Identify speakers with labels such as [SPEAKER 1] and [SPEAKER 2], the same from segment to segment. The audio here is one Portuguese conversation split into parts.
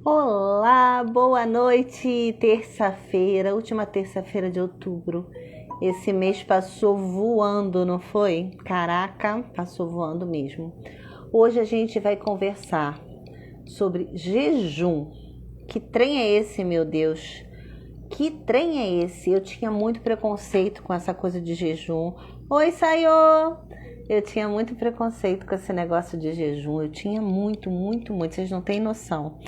[SPEAKER 1] Olá, boa noite, terça-feira, última terça-feira de outubro. Esse mês passou voando, não foi? Caraca, passou voando mesmo. Hoje a gente vai conversar sobre jejum. Que trem é esse, meu Deus? Que trem é esse? Eu tinha muito preconceito com essa coisa de jejum. Oi, Sayô! Eu tinha muito preconceito com esse negócio de jejum. Eu tinha muito. Vocês não têm noção.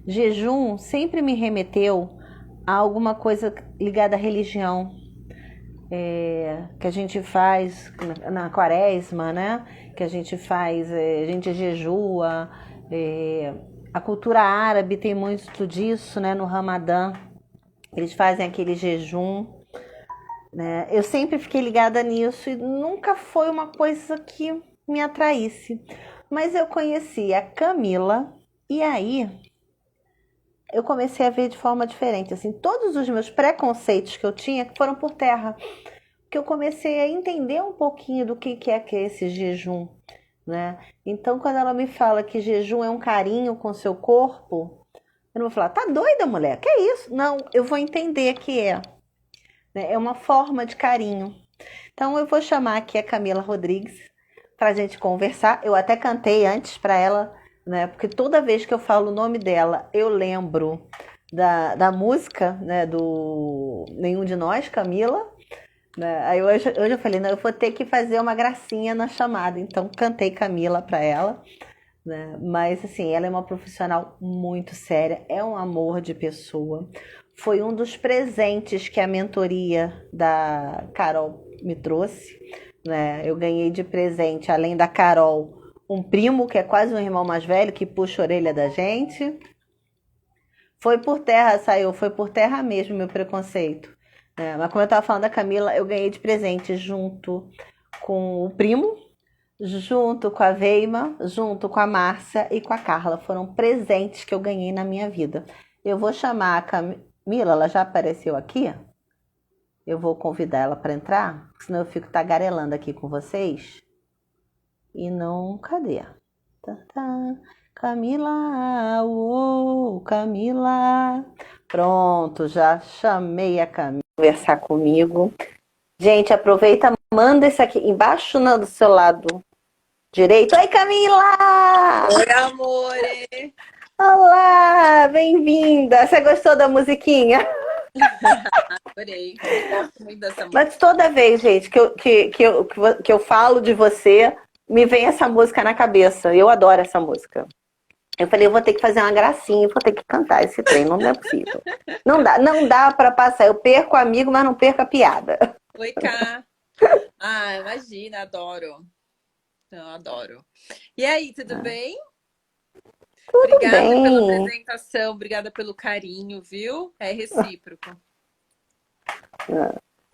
[SPEAKER 1] Jejum sempre me remeteu a alguma coisa ligada à religião, que a gente faz na quaresma, né? Que a gente faz, a gente jejua. A cultura árabe tem muito disso, né? No Ramadã, eles fazem aquele jejum, né? Eu sempre fiquei ligada nisso e nunca foi uma coisa que me atraísse. Mas eu conheci a Camila e aí eu comecei a ver de forma diferente, assim, todos os meus preconceitos que eu tinha foram por terra, que eu comecei a entender um pouquinho do que é esse jejum, né? Então, quando ela me fala que jejum é um carinho com o seu corpo, eu não vou falar, tá doida, mulher? Que é isso? Não, eu vou entender que é, né? É uma forma de carinho. Então, eu vou chamar aqui a Camila Rodrigues para a gente conversar. Eu até cantei antes para ela, né? Porque toda vez que eu falo o nome dela, eu lembro da música, né? Do Nenhum de Nós, Camila. Né? Aí hoje eu falei, não, eu vou ter que fazer uma gracinha na chamada. Então, cantei Camila para ela. Né? Mas, assim, ela é uma profissional muito séria, é um amor de pessoa. Foi um dos presentes que a mentoria da Carol me trouxe, né? Eu ganhei de presente, além da Carol, um primo que é quase um irmão mais velho que puxa a orelha da gente. Foi por terra, saiu, foi por terra mesmo meu preconceito. Né? Mas como eu estava falando da Camila, eu ganhei de presente junto com o primo, junto com a Veima, junto com a Márcia e com a Carla. Foram presentes que eu ganhei na minha vida. Eu vou chamar a Camila, ela já apareceu aqui? Eu vou convidar ela para entrar, senão eu fico tagarelando aqui com vocês. E não, cadê? Tá, tá. Camila, uou, Camila. Pronto, já chamei a Camila para conversar comigo. Gente, aproveita, manda isso aqui embaixo do seu lado direito. Oi, Camila!
[SPEAKER 2] Oi, amore!
[SPEAKER 1] Olá, bem-vinda. Você gostou da musiquinha?
[SPEAKER 2] Adorei. Eu gosto muito dessa música.
[SPEAKER 1] Mas toda vez, gente, que eu falo de você, me vem essa música na cabeça. Eu adoro essa música. Eu falei, eu vou ter que fazer uma gracinha, vou ter que cantar esse trem, não é possível. Não dá para passar. Eu perco o amigo, mas não perco a piada.
[SPEAKER 2] Oi, Cá. Ah, imagina, adoro. Eu adoro. E aí, tudo bem?
[SPEAKER 1] Tudo
[SPEAKER 2] Obrigada pela
[SPEAKER 1] bem.
[SPEAKER 2] apresentação, obrigada pelo carinho, viu? É recíproco.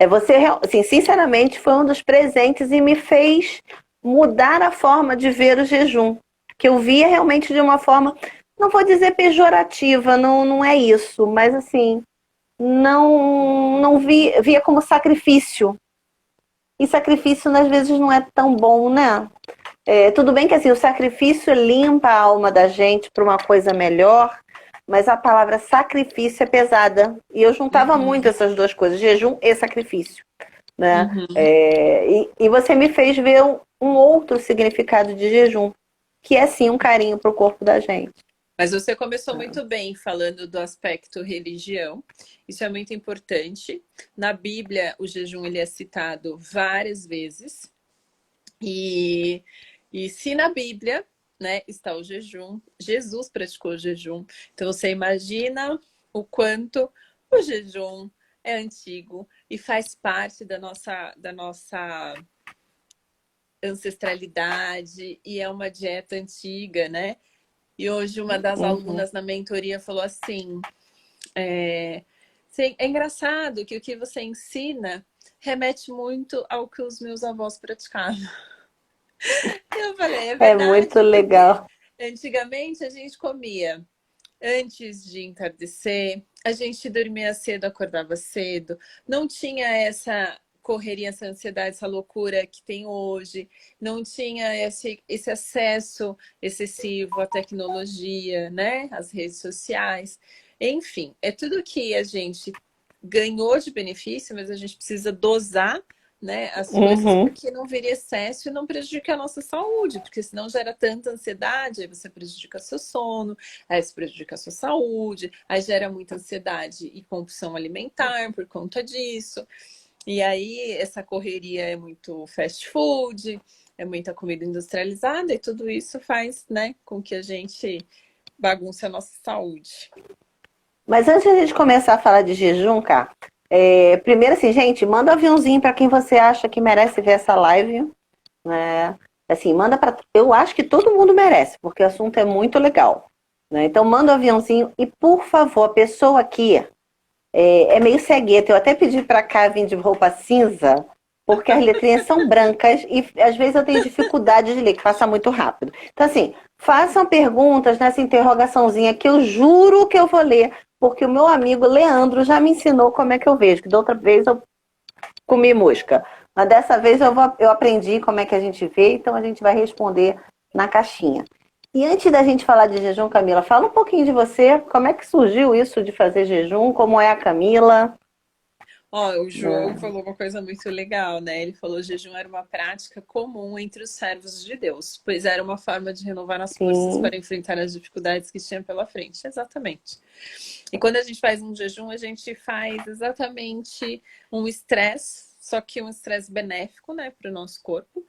[SPEAKER 1] Você, assim, sinceramente, foi um dos presentes e me fez mudar a forma de ver o jejum. Que eu via realmente de uma forma, não vou dizer pejorativa, não é isso, mas assim, não via como sacrifício. E sacrifício, às vezes, não é tão bom, né? Tudo bem que assim, o sacrifício limpa a alma da gente para uma coisa melhor, mas a palavra sacrifício é pesada. E eu juntava muito
[SPEAKER 2] Uhum,
[SPEAKER 1] essas duas coisas, jejum e sacrifício. Né?
[SPEAKER 2] uhum.
[SPEAKER 1] E você me fez ver um outro significado de jejum, que é sim um carinho para o corpo da gente.
[SPEAKER 2] Mas você começou muito bem falando do aspecto religião. Isso é muito importante. Na Bíblia, o jejum ele é citado várias vezes. E, e se na Bíblia, né, está o jejum, Jesus praticou o jejum. Então você imagina o quanto o jejum é antigo e faz parte da nossa ancestralidade e é uma dieta antiga, né? E hoje uma das
[SPEAKER 1] Uhum.
[SPEAKER 2] alunas na mentoria falou assim: é, é engraçado que o que você ensina remete muito ao que os meus avós praticavam. Eu falei, é
[SPEAKER 1] É muito
[SPEAKER 2] verdade, porque
[SPEAKER 1] legal.
[SPEAKER 2] antigamente a gente comia antes de entardecer, a gente dormia cedo, acordava cedo, não tinha essa correria, essa ansiedade, essa loucura que tem hoje, não tinha esse acesso excessivo à tecnologia, né? Às redes sociais. Enfim, é tudo que a gente ganhou de benefício, mas a gente precisa dosar, né, as coisas,
[SPEAKER 1] Uhum.
[SPEAKER 2] porque não vira excesso e não prejudica a nossa saúde, porque senão gera tanta ansiedade, aí você prejudica seu sono, aí você prejudica a sua saúde, aí gera muita ansiedade e compulsão alimentar por conta disso. E aí essa correria é muito fast food, é muita comida industrializada, e tudo isso faz, né, com que a gente bagunce a nossa saúde.
[SPEAKER 1] Mas antes de a gente começar a falar de jejum, cara, primeiro assim, gente, manda um aviãozinho para quem você acha que merece ver essa live, né? Assim, manda para. Eu acho que todo mundo merece, porque o assunto é muito legal, né? Então manda um aviãozinho e, por favor, a pessoa aqui é meio cegueta. Eu até pedi para cá vir de roupa cinza, porque as letrinhas são brancas e às vezes eu tenho dificuldade de ler, que passa muito rápido. Então, assim, façam perguntas nessa interrogaçãozinha que eu juro que eu vou ler, porque o meu amigo Leandro já me ensinou como é que eu vejo, que da outra vez eu comi mosca. Mas dessa vez eu aprendi como é que a gente vê, então a gente vai responder na caixinha. E antes da gente falar de jejum, Camila, fala um pouquinho de você. Como é que surgiu isso de fazer jejum? Como é a Camila?
[SPEAKER 2] Ó, o João
[SPEAKER 1] É.
[SPEAKER 2] falou uma coisa muito legal, né? Ele falou que jejum era uma prática comum entre os servos de Deus, pois era uma forma de renovar as forças
[SPEAKER 1] Sim.
[SPEAKER 2] para enfrentar as dificuldades que tinha pela frente. Exatamente. E quando a gente faz um jejum, a gente faz exatamente um estresse, só que um estresse benéfico, né, para o nosso corpo.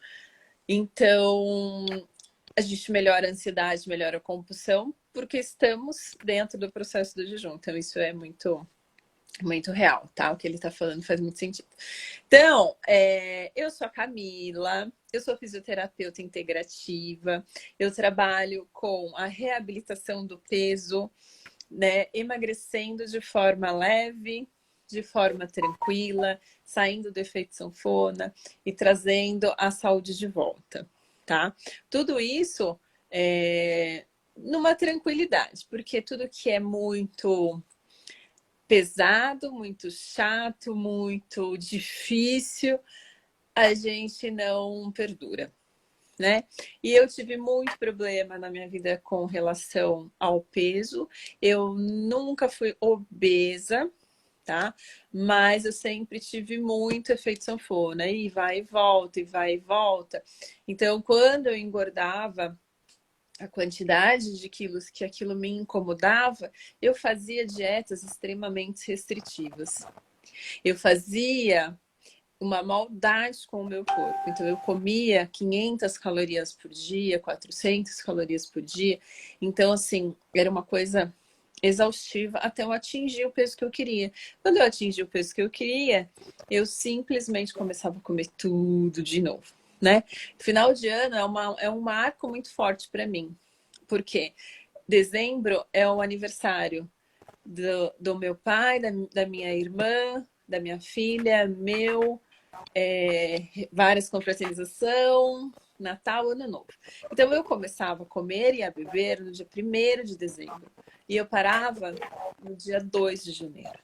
[SPEAKER 2] Então, a gente melhora a ansiedade, melhora a compulsão, porque estamos dentro do processo do jejum. Então, isso é muito real, tá? O que ele tá falando faz muito sentido. Então, eu sou a Camila, eu sou fisioterapeuta integrativa, eu trabalho com a reabilitação do peso, né? Emagrecendo de forma leve, de forma tranquila, saindo do efeito sanfona e trazendo a saúde de volta, tá? Tudo isso numa tranquilidade, porque tudo que é muito pesado, muito chato, muito difícil, a gente não perdura, né? E eu tive muito problema na minha vida com relação ao peso. Eu nunca fui obesa, tá? Mas eu sempre tive muito efeito sanfona, e vai e volta, e vai e volta. Então, quando eu engordava, a quantidade de quilos que aquilo me incomodava, eu fazia dietas extremamente restritivas. Eu fazia uma maldade com o meu corpo. Então, eu comia 500 calorias por dia, 400 calorias por dia. Então, assim, era uma coisa exaustiva até eu atingir o peso que eu queria. Quando eu atingi o peso que eu queria, eu simplesmente começava a comer tudo de novo, né? Final de ano é um marco muito forte para mim. Porque dezembro é o aniversário do meu pai, da minha irmã, da minha filha, meu, várias confraternização, Natal, Ano Novo. Então eu começava a comer e a beber no dia 1º de dezembro. E eu parava no dia 2 de janeiro.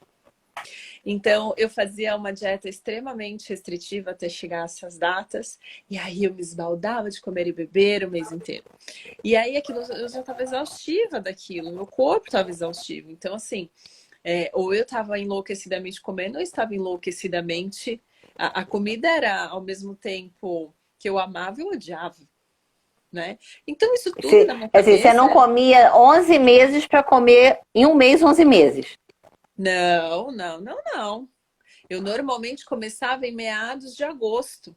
[SPEAKER 2] Então, eu fazia uma dieta extremamente restritiva até chegar a essas datas. E aí eu me esbaldava de comer e beber o mês inteiro. E aí aquilo, eu já estava exaustiva daquilo, meu corpo estava exaustivo. Então, assim, ou eu estava enlouquecidamente comendo, ou estava enlouquecidamente. A comida era, ao mesmo tempo que eu amava, eu odiava, né? Então, isso tudo na minha
[SPEAKER 1] Assim, você
[SPEAKER 2] cabeça.
[SPEAKER 1] não comia 11 meses para comer em um mês 11 meses.
[SPEAKER 2] Não, não, não, não. Eu normalmente começava em meados de agosto,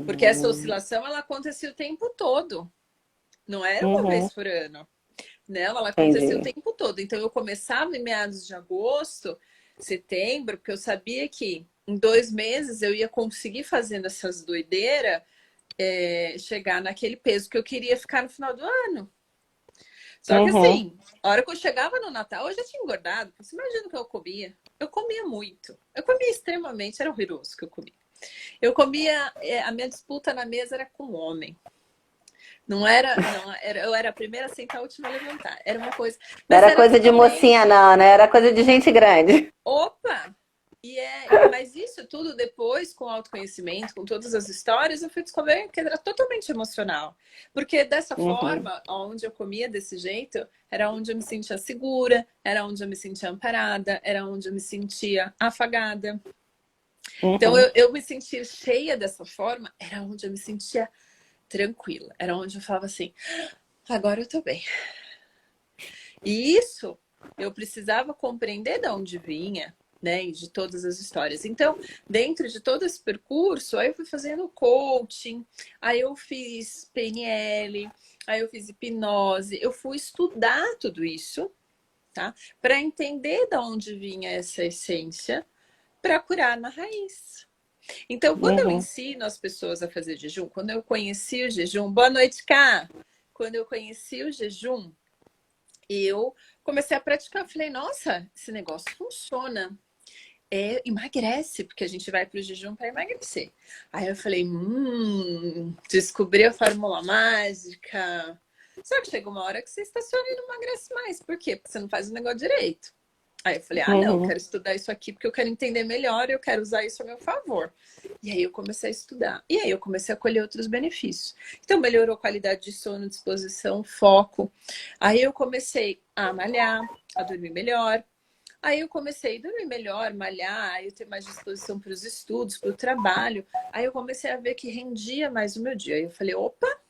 [SPEAKER 2] porque essa oscilação ela acontecia o tempo todo, não era uma
[SPEAKER 1] Uhum,
[SPEAKER 2] vez por ano. Não, ela acontecia o
[SPEAKER 1] entendi.
[SPEAKER 2] tempo todo. Então eu começava em meados de agosto, setembro, porque eu sabia que em 2 meses eu ia conseguir fazendo essas doideiras, chegar naquele peso que eu queria ficar no final do ano. Só que
[SPEAKER 1] Uhum.
[SPEAKER 2] assim, a hora que eu chegava no Natal, eu já tinha engordado. Você imagina o que eu comia? Eu comia muito. Eu comia extremamente, era horroroso o que eu comia. Eu comia, a minha disputa na mesa era com o homem. Não era, não era, eu era a primeira a sentar, a última a levantar. Era uma coisa,
[SPEAKER 1] Não
[SPEAKER 2] mas
[SPEAKER 1] era
[SPEAKER 2] era
[SPEAKER 1] coisa de mocinha,
[SPEAKER 2] totalmente,
[SPEAKER 1] não, né? Era coisa de gente grande.
[SPEAKER 2] opa! Mas isso tudo depois, com o autoconhecimento, com todas as histórias, eu fui descobrir que era totalmente emocional. Porque dessa
[SPEAKER 1] Uhum.
[SPEAKER 2] forma, onde eu comia desse jeito, era onde eu me sentia segura, era onde eu me sentia amparada, era onde eu me sentia afagada. Então,
[SPEAKER 1] Uhum.
[SPEAKER 2] eu me sentia cheia dessa forma, era onde eu me sentia tranquila. Era onde eu falava assim, agora eu tô bem. E isso eu precisava compreender de onde vinha, né? E de todas as histórias. Então, dentro de todo esse percurso, aí eu fui fazendo coaching, aí eu fiz PNL, aí eu fiz hipnose, eu fui estudar tudo isso, tá? Para entender de onde vinha essa essência, para curar na raiz. Então, quando eu
[SPEAKER 1] Uhum.
[SPEAKER 2] ensino as pessoas a fazer jejum, quando eu conheci o jejum, boa noite, Cá! Quando eu conheci o jejum, eu comecei a praticar. Falei, nossa, esse negócio funciona. Emagrece, porque a gente vai para o jejum para emagrecer. Aí eu falei, descobri a fórmula mágica. Só que chega uma hora que você estaciona e não emagrece mais. Por quê? Porque você não faz o negócio direito. Aí eu falei, não,
[SPEAKER 1] Uhum.
[SPEAKER 2] quero estudar isso aqui porque eu quero entender melhor e eu quero usar isso a meu favor. E aí eu comecei a estudar. E aí eu comecei a colher outros benefícios. Então melhorou a qualidade de sono, disposição, foco. Aí eu comecei a malhar, a dormir melhor. Aí eu comecei a dormir melhor, malhar, aí eu ter mais disposição para os estudos, para o trabalho. Aí eu comecei a ver que rendia mais o meu dia. Aí eu falei, opa,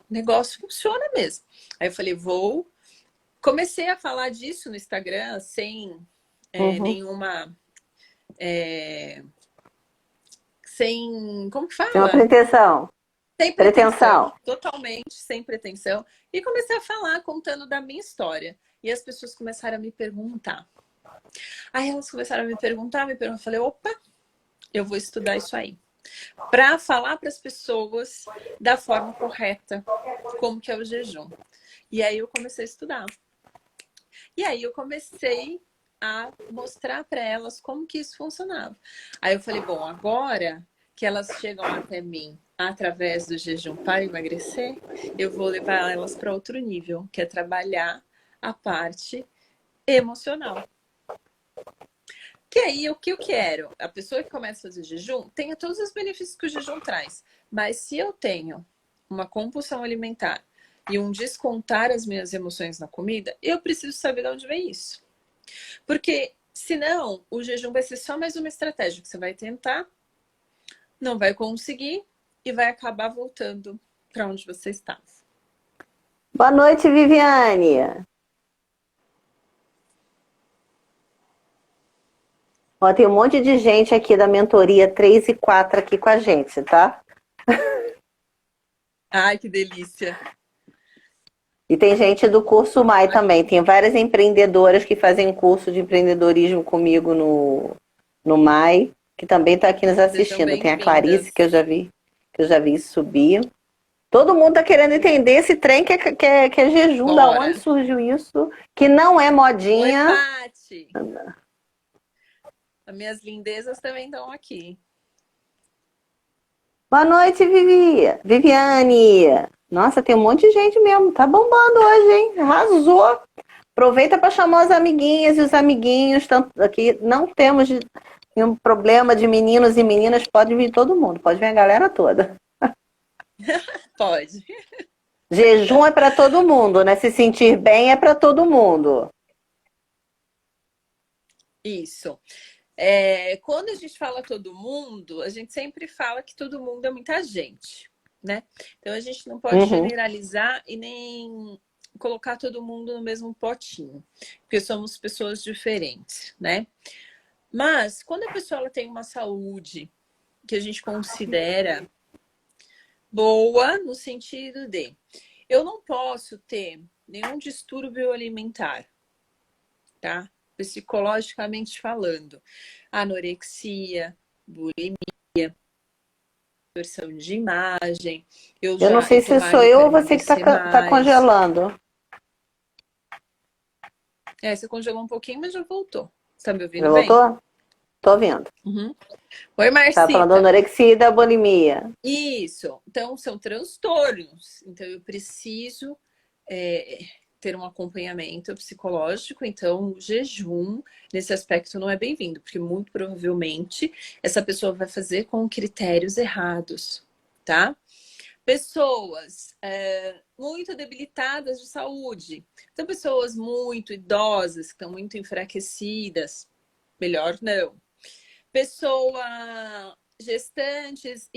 [SPEAKER 2] o negócio funciona mesmo. Aí eu falei, vou. Comecei a falar disso no Instagram sem
[SPEAKER 1] Uhum.
[SPEAKER 2] nenhuma. é, Sem. Como que
[SPEAKER 1] Tem uma
[SPEAKER 2] fala?
[SPEAKER 1] pretensão.
[SPEAKER 2] Sem pretensão,
[SPEAKER 1] Pretensão.
[SPEAKER 2] totalmente sem pretensão. E comecei a falar contando da minha história. E as pessoas começaram a me perguntar. Aí elas começaram a me perguntar, eu falei, opa, eu vou estudar isso aí. Para falar para as pessoas da forma correta, como que é o jejum. E aí eu comecei a estudar. E aí eu comecei a mostrar para elas como que isso funcionava. Aí eu falei, bom, agora que elas chegam até mim através do jejum para emagrecer, eu vou levar elas para outro nível, que é trabalhar a parte emocional. Que aí o que eu quero? A pessoa que começa a fazer jejum tenha todos os benefícios que o jejum traz. Mas se eu tenho uma compulsão alimentar e um descontar as minhas emoções na comida, eu preciso saber de onde vem isso. Porque senão o jejum vai ser só mais uma estratégia que você vai tentar, não vai conseguir e vai acabar voltando para onde você estava.
[SPEAKER 1] Boa noite, Viviane. Ó, tem um monte de gente aqui da mentoria 3 e 4 aqui com a gente, tá?
[SPEAKER 2] Ai, que delícia!
[SPEAKER 1] E tem gente do curso MAI também. Tem várias empreendedoras que fazem curso de empreendedorismo comigo no MAI, que também está aqui nos
[SPEAKER 2] Sejam
[SPEAKER 1] assistindo. Tem a Clarice,
[SPEAKER 2] bem-vindas.
[SPEAKER 1] que eu já vi subir. Todo mundo tá querendo entender esse trem que é jejum, da onde
[SPEAKER 2] Bora!
[SPEAKER 1] surgiu isso, que não é
[SPEAKER 2] Oi,
[SPEAKER 1] modinha.
[SPEAKER 2] Pati! As minhas lindezas também estão aqui.
[SPEAKER 1] Boa noite, Viviane. Nossa, tem um monte de gente mesmo. Tá bombando hoje, hein? Arrasou. Aproveita para chamar as amiguinhas e os amiguinhos. Tanto aqui não temos nenhum problema de meninos e meninas. Pode vir todo mundo, pode vir a galera toda.
[SPEAKER 2] Pode.
[SPEAKER 1] Jejum é para todo mundo, né? Se sentir bem é para todo mundo.
[SPEAKER 2] Isso. Quando a gente fala todo mundo, a gente sempre fala que todo mundo é muita gente, né? Então a gente não pode
[SPEAKER 1] Uhum.
[SPEAKER 2] generalizar e nem colocar todo mundo no mesmo potinho, porque somos pessoas diferentes, né? Mas quando a pessoa ela tem uma saúde que a gente considera boa no sentido de eu não posso ter nenhum distúrbio alimentar, tá? Psicologicamente falando, anorexia, bulimia, distorção de imagem,
[SPEAKER 1] Eu não sei
[SPEAKER 2] eu
[SPEAKER 1] se
[SPEAKER 2] tô
[SPEAKER 1] sou
[SPEAKER 2] magra, eu
[SPEAKER 1] eu ou
[SPEAKER 2] quero
[SPEAKER 1] você que
[SPEAKER 2] emagrecer
[SPEAKER 1] tá
[SPEAKER 2] mais.
[SPEAKER 1] congelando.
[SPEAKER 2] Você congelou um pouquinho, mas já voltou. Você tá me
[SPEAKER 1] Já
[SPEAKER 2] ouvindo bem?
[SPEAKER 1] voltou? Tô vendo.
[SPEAKER 2] Uhum. Oi,
[SPEAKER 1] Tava falando da
[SPEAKER 2] Marcita.
[SPEAKER 1] anorexia e da bulimia.
[SPEAKER 2] Isso. Então, são transtornos. Então, eu preciso é, ter um acompanhamento psicológico, então o jejum nesse aspecto não é bem-vindo, porque muito provavelmente essa pessoa vai fazer com critérios errados, tá? Pessoas muito debilitadas de saúde, então pessoas muito idosas, que estão muito enfraquecidas, melhor não. Pessoa gestantes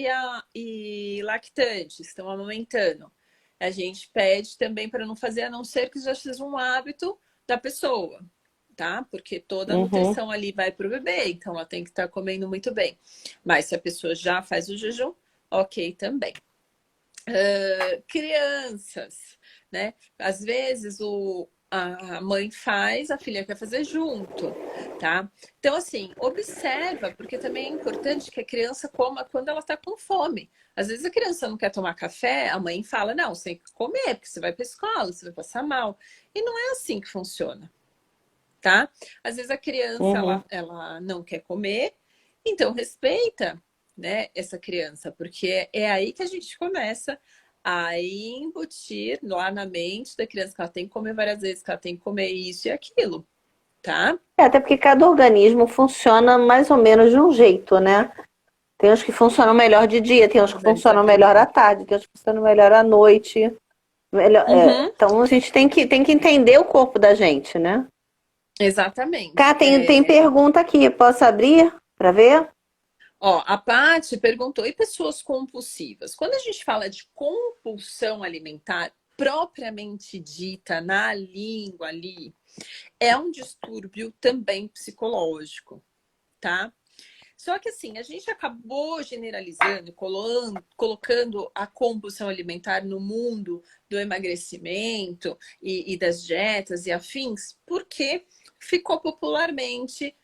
[SPEAKER 2] e lactantes, estão amamentando. A gente pede também para não fazer, a não ser que já seja um hábito da pessoa, tá? Porque toda a
[SPEAKER 1] Uhum.
[SPEAKER 2] nutrição ali vai para o bebê, então ela tem que estar comendo muito bem. Mas se a pessoa já faz o jejum, ok também. Crianças, né? Às vezes a mãe faz, a filha quer fazer junto, tá? Então, assim, observa, porque também é importante que a criança coma quando ela tá com fome. Às vezes a criança não quer tomar café, a mãe fala, não, você tem que comer, porque você vai pra escola, você vai passar mal. E não é assim que funciona, tá? Às vezes a criança,
[SPEAKER 1] Uhum.
[SPEAKER 2] ela não quer comer, então respeita, né, essa criança, porque é aí que a gente começa a embutir lá na mente da criança que ela tem que comer várias vezes, que ela tem que comer isso e aquilo, tá?
[SPEAKER 1] Até porque cada organismo funciona mais ou menos de um jeito, né? Tem uns que funcionam melhor de dia, tem uns que funcionam melhor à
[SPEAKER 2] Exatamente.
[SPEAKER 1] tarde, tem uns que funcionam melhor à noite.
[SPEAKER 2] Uhum,
[SPEAKER 1] Então a gente tem que entender o corpo da gente, né? Cá,
[SPEAKER 2] exatamente.
[SPEAKER 1] tem pergunta aqui, posso abrir para ver?
[SPEAKER 2] Ó, a Paty perguntou, e pessoas compulsivas? Quando a gente fala de compulsão alimentar, propriamente dita, na língua ali, é um distúrbio também psicológico, tá? Só que assim, a gente acabou generalizando, colocando a compulsão alimentar no mundo do emagrecimento e das dietas e afins, porque ficou popularmente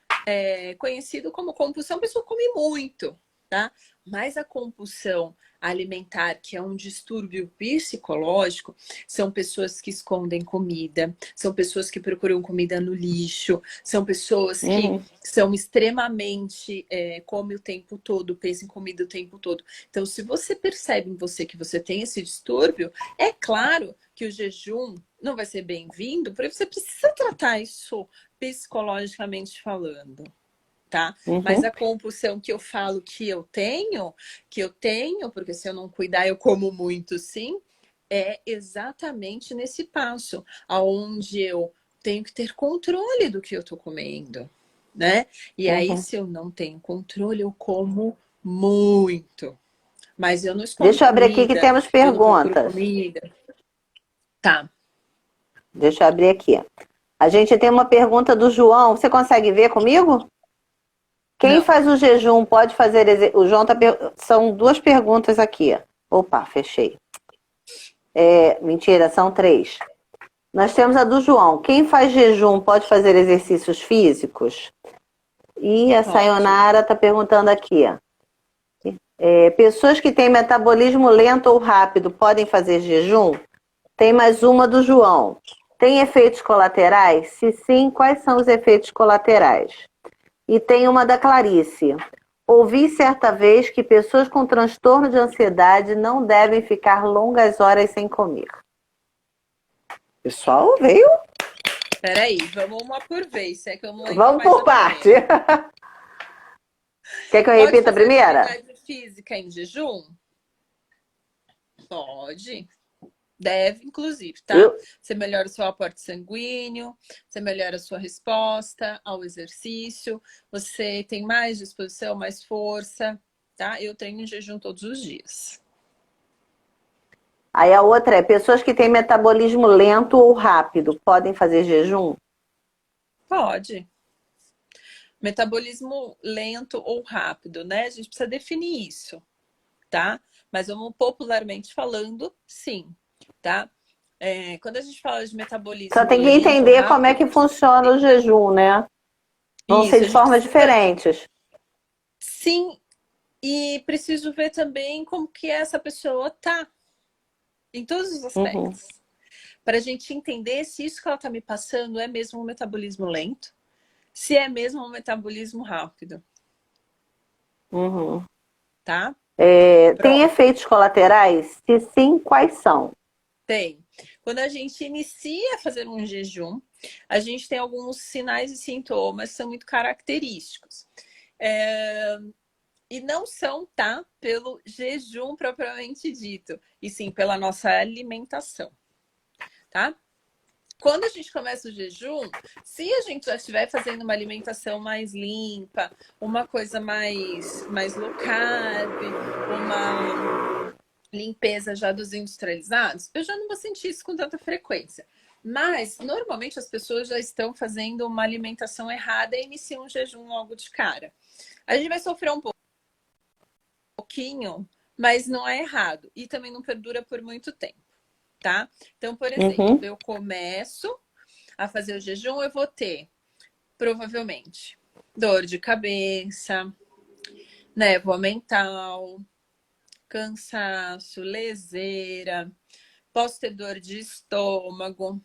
[SPEAKER 2] conhecido como compulsão, a pessoa come muito, tá? Mas a compulsão alimentar, que é um distúrbio psicológico, são pessoas que escondem comida, são pessoas que procuram comida no lixo, são pessoas que
[SPEAKER 1] Uhum.
[SPEAKER 2] são extremamente come o tempo todo, pensa em comida o tempo todo. Então, se você percebe em você que você tem esse distúrbio, é claro que o jejum não vai ser bem-vindo, porque você precisa tratar isso psicologicamente falando, tá? Mas
[SPEAKER 1] Uhum.
[SPEAKER 2] a compulsão que eu falo que eu tenho, porque se eu não cuidar, eu como muito sim, é exatamente nesse passo, aonde eu tenho que ter controle do que eu tô comendo, né? E aí,
[SPEAKER 1] Uhum.
[SPEAKER 2] se eu não tenho controle, eu como muito. Mas eu não escondo
[SPEAKER 1] Deixa eu abrir aqui que
[SPEAKER 2] comida,
[SPEAKER 1] temos
[SPEAKER 2] eu não procuro
[SPEAKER 1] perguntas.
[SPEAKER 2] comida. Tá.
[SPEAKER 1] Deixa eu abrir aqui. A gente tem uma pergunta do João. Você consegue ver comigo? Quem
[SPEAKER 2] Não.
[SPEAKER 1] faz o jejum pode fazer. O João tá. São duas perguntas aqui. Opa, fechei. Mentira, são três. Nós temos a do João. Quem faz jejum pode fazer exercícios físicos? E a
[SPEAKER 2] Pode.
[SPEAKER 1] Sayonara está perguntando aqui. Pessoas que têm metabolismo lento ou rápido podem fazer jejum? Tem mais uma do João. Tem efeitos colaterais? Se sim, quais são os efeitos colaterais? E tem uma da Clarice. Ouvi certa vez que pessoas com transtorno de ansiedade não devem ficar longas horas sem comer. O pessoal veio.
[SPEAKER 2] Peraí, vamos uma por vez, se é que eu não lembro
[SPEAKER 1] Vamos
[SPEAKER 2] mais
[SPEAKER 1] por
[SPEAKER 2] da
[SPEAKER 1] parte.
[SPEAKER 2] primeira.
[SPEAKER 1] Quer que eu
[SPEAKER 2] Pode
[SPEAKER 1] repita a
[SPEAKER 2] fazer
[SPEAKER 1] primeira?
[SPEAKER 2] atividade física em jejum? Pode. Deve, inclusive, tá?
[SPEAKER 1] Eu,
[SPEAKER 2] Você melhora o seu aporte sanguíneo, você melhora a sua resposta ao exercício, você tem mais disposição, mais força, tá? Eu treino em jejum todos os dias.
[SPEAKER 1] Aí a outra é: pessoas que têm metabolismo lento ou rápido podem fazer jejum?
[SPEAKER 2] Pode. Metabolismo lento ou rápido, né? A gente precisa definir isso, tá? Mas vamos popularmente falando, sim, tá? Quando a gente fala de
[SPEAKER 1] Só
[SPEAKER 2] metabolismo
[SPEAKER 1] tem que
[SPEAKER 2] lento ou
[SPEAKER 1] entender como é
[SPEAKER 2] rápido,
[SPEAKER 1] que funciona o jejum, né? Vão ser
[SPEAKER 2] isso, a
[SPEAKER 1] de
[SPEAKER 2] gente
[SPEAKER 1] formas
[SPEAKER 2] precisa,
[SPEAKER 1] diferentes.
[SPEAKER 2] sim, e preciso ver também como que essa pessoa tá, em todos os
[SPEAKER 1] Uhum,
[SPEAKER 2] aspectos. Para a gente entender se isso que ela tá me passando é mesmo um metabolismo lento, se é mesmo um metabolismo rápido,
[SPEAKER 1] uhum.
[SPEAKER 2] tá?
[SPEAKER 1] Tem
[SPEAKER 2] Pronto,
[SPEAKER 1] efeitos colaterais? Se sim, quais são?
[SPEAKER 2] tem. Quando a gente inicia a fazer um jejum, a gente tem alguns sinais e sintomas que são muito característicos. E não são, tá, pelo jejum propriamente dito, e sim pela nossa alimentação, tá? Quando a gente começa o jejum, se a gente já estiver fazendo uma alimentação mais limpa, uma coisa mais low carb, uma limpeza já dos industrializados, eu já não vou sentir isso com tanta frequência. Mas, normalmente, as pessoas já estão fazendo uma alimentação errada e iniciam um jejum logo de cara. A gente vai sofrer um pouquinho, mas não é errado. E também não perdura por muito tempo, tá? Então, por exemplo, eu começo a fazer o jejum, eu vou ter, provavelmente, dor de cabeça, névoa mental, cansaço, leseira, posso ter dor de estômago,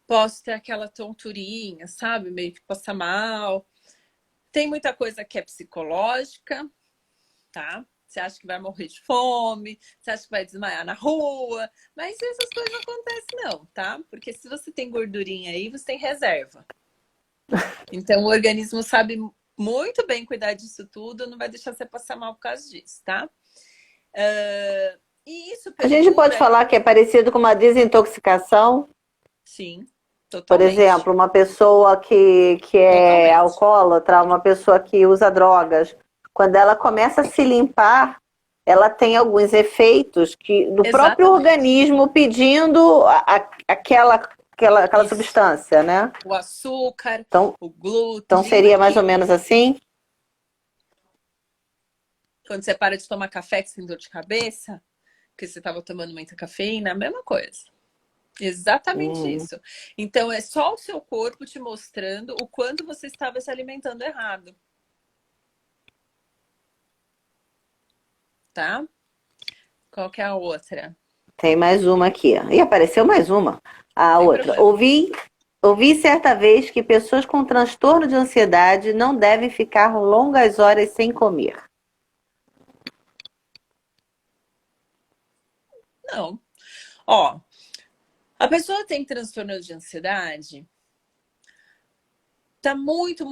[SPEAKER 2] posso ter aquela tonturinha, sabe? Meio que passa mal. Tem muita coisa que é psicológica, tá? Você acha que vai morrer de fome, você acha que vai desmaiar na rua, mas essas coisas não acontecem não, tá? Porque se você tem gordurinha aí, você tem reserva. Então o organismo sabe muito bem cuidar disso tudo, não vai deixar você passar mal por causa disso, tá? E isso
[SPEAKER 1] A gente pode falar que é parecido com uma desintoxicação?
[SPEAKER 2] Sim,
[SPEAKER 1] Por
[SPEAKER 2] totalmente.
[SPEAKER 1] exemplo, uma pessoa que é alcoólatra, uma pessoa que usa drogas, quando ela começa a se limpar, ela tem alguns efeitos do próprio organismo pedindo aquela substância, né?
[SPEAKER 2] O açúcar,
[SPEAKER 1] então,
[SPEAKER 2] o glúten.
[SPEAKER 1] Então seria mais ou menos assim?
[SPEAKER 2] Quando você para de tomar café que você tem dor de cabeça, porque você estava tomando muita cafeína, a mesma coisa. Exatamente isso. Então, é só o seu corpo te mostrando o quanto você estava se alimentando errado. Tá? Qual que é a outra?
[SPEAKER 1] Tem mais uma aqui. E apareceu mais uma. A outra. Ouvi certa vez que pessoas com transtorno de ansiedade não devem ficar longas horas sem comer.
[SPEAKER 2] Não. Ó, a pessoa tem transtorno de ansiedade, tá muito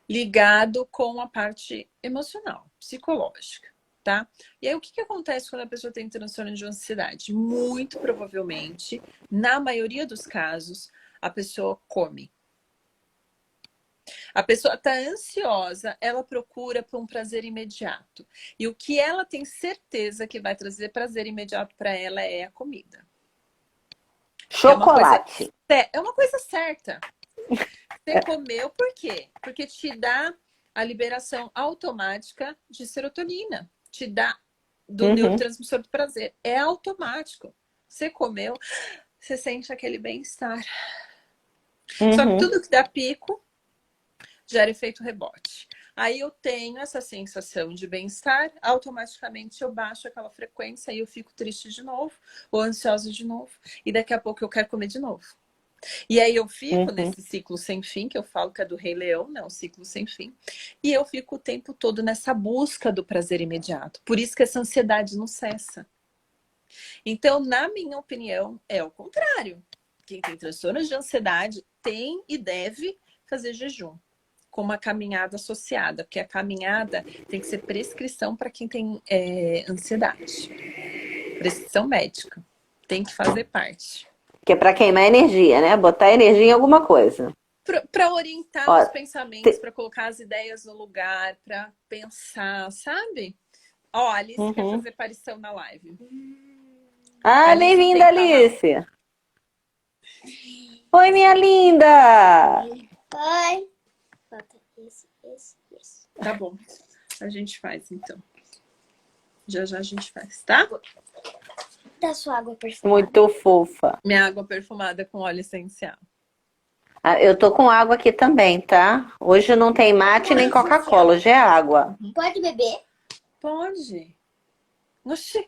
[SPEAKER 2] ligado com a parte emocional, psicológica, tá? E aí, o que acontece quando a pessoa tem transtorno de ansiedade? Muito provavelmente, na maioria dos casos, a pessoa come. A pessoa está ansiosa, ela procura por um prazer imediato. E o que ela tem certeza que vai trazer prazer imediato para ela é a comida.
[SPEAKER 1] Chocolate.
[SPEAKER 2] É uma coisa certa. Você comeu por quê? Porque te dá a liberação automática de serotonina. Te dá do neurotransmissor do prazer. É automático. Você comeu, você sente aquele bem-estar. Só que tudo que dá pico gera efeito rebote. Aí eu tenho essa sensação de bem-estar, automaticamente eu baixo aquela frequência e eu fico triste de novo, ou ansiosa de novo, e daqui a pouco eu quero comer de novo. E aí eu fico nesse ciclo sem fim, que eu falo que é do Rei Leão, né? Um ciclo sem fim. E eu fico o tempo todo nessa busca do prazer imediato. Por isso que essa ansiedade não cessa. Então, na minha opinião, é o contrário. Quem tem transtorno de ansiedade tem e deve fazer jejum, com uma caminhada associada, porque a caminhada tem que ser prescrição para quem tem ansiedade. Prescrição médica. Tem que fazer parte.
[SPEAKER 1] Que é para queimar energia, né? Botar energia em alguma coisa.
[SPEAKER 2] Para orientar os pensamentos, para colocar as ideias no lugar, para pensar, sabe? Ó, a Alice quer fazer aparição na live.
[SPEAKER 1] Ah, bem-vinda, Alice! Oi, minha linda!
[SPEAKER 3] Oi! Falta esse.
[SPEAKER 2] Tá bom. A gente faz, então. Já a gente faz, tá?
[SPEAKER 3] Da sua água perfumada.
[SPEAKER 1] Muito fofa.
[SPEAKER 2] Minha água perfumada com óleo essencial.
[SPEAKER 1] Eu tô com água aqui também, tá? Hoje não tem mate nem Coca-Cola, hoje é água.
[SPEAKER 3] Pode beber?
[SPEAKER 2] Pode. Oxi.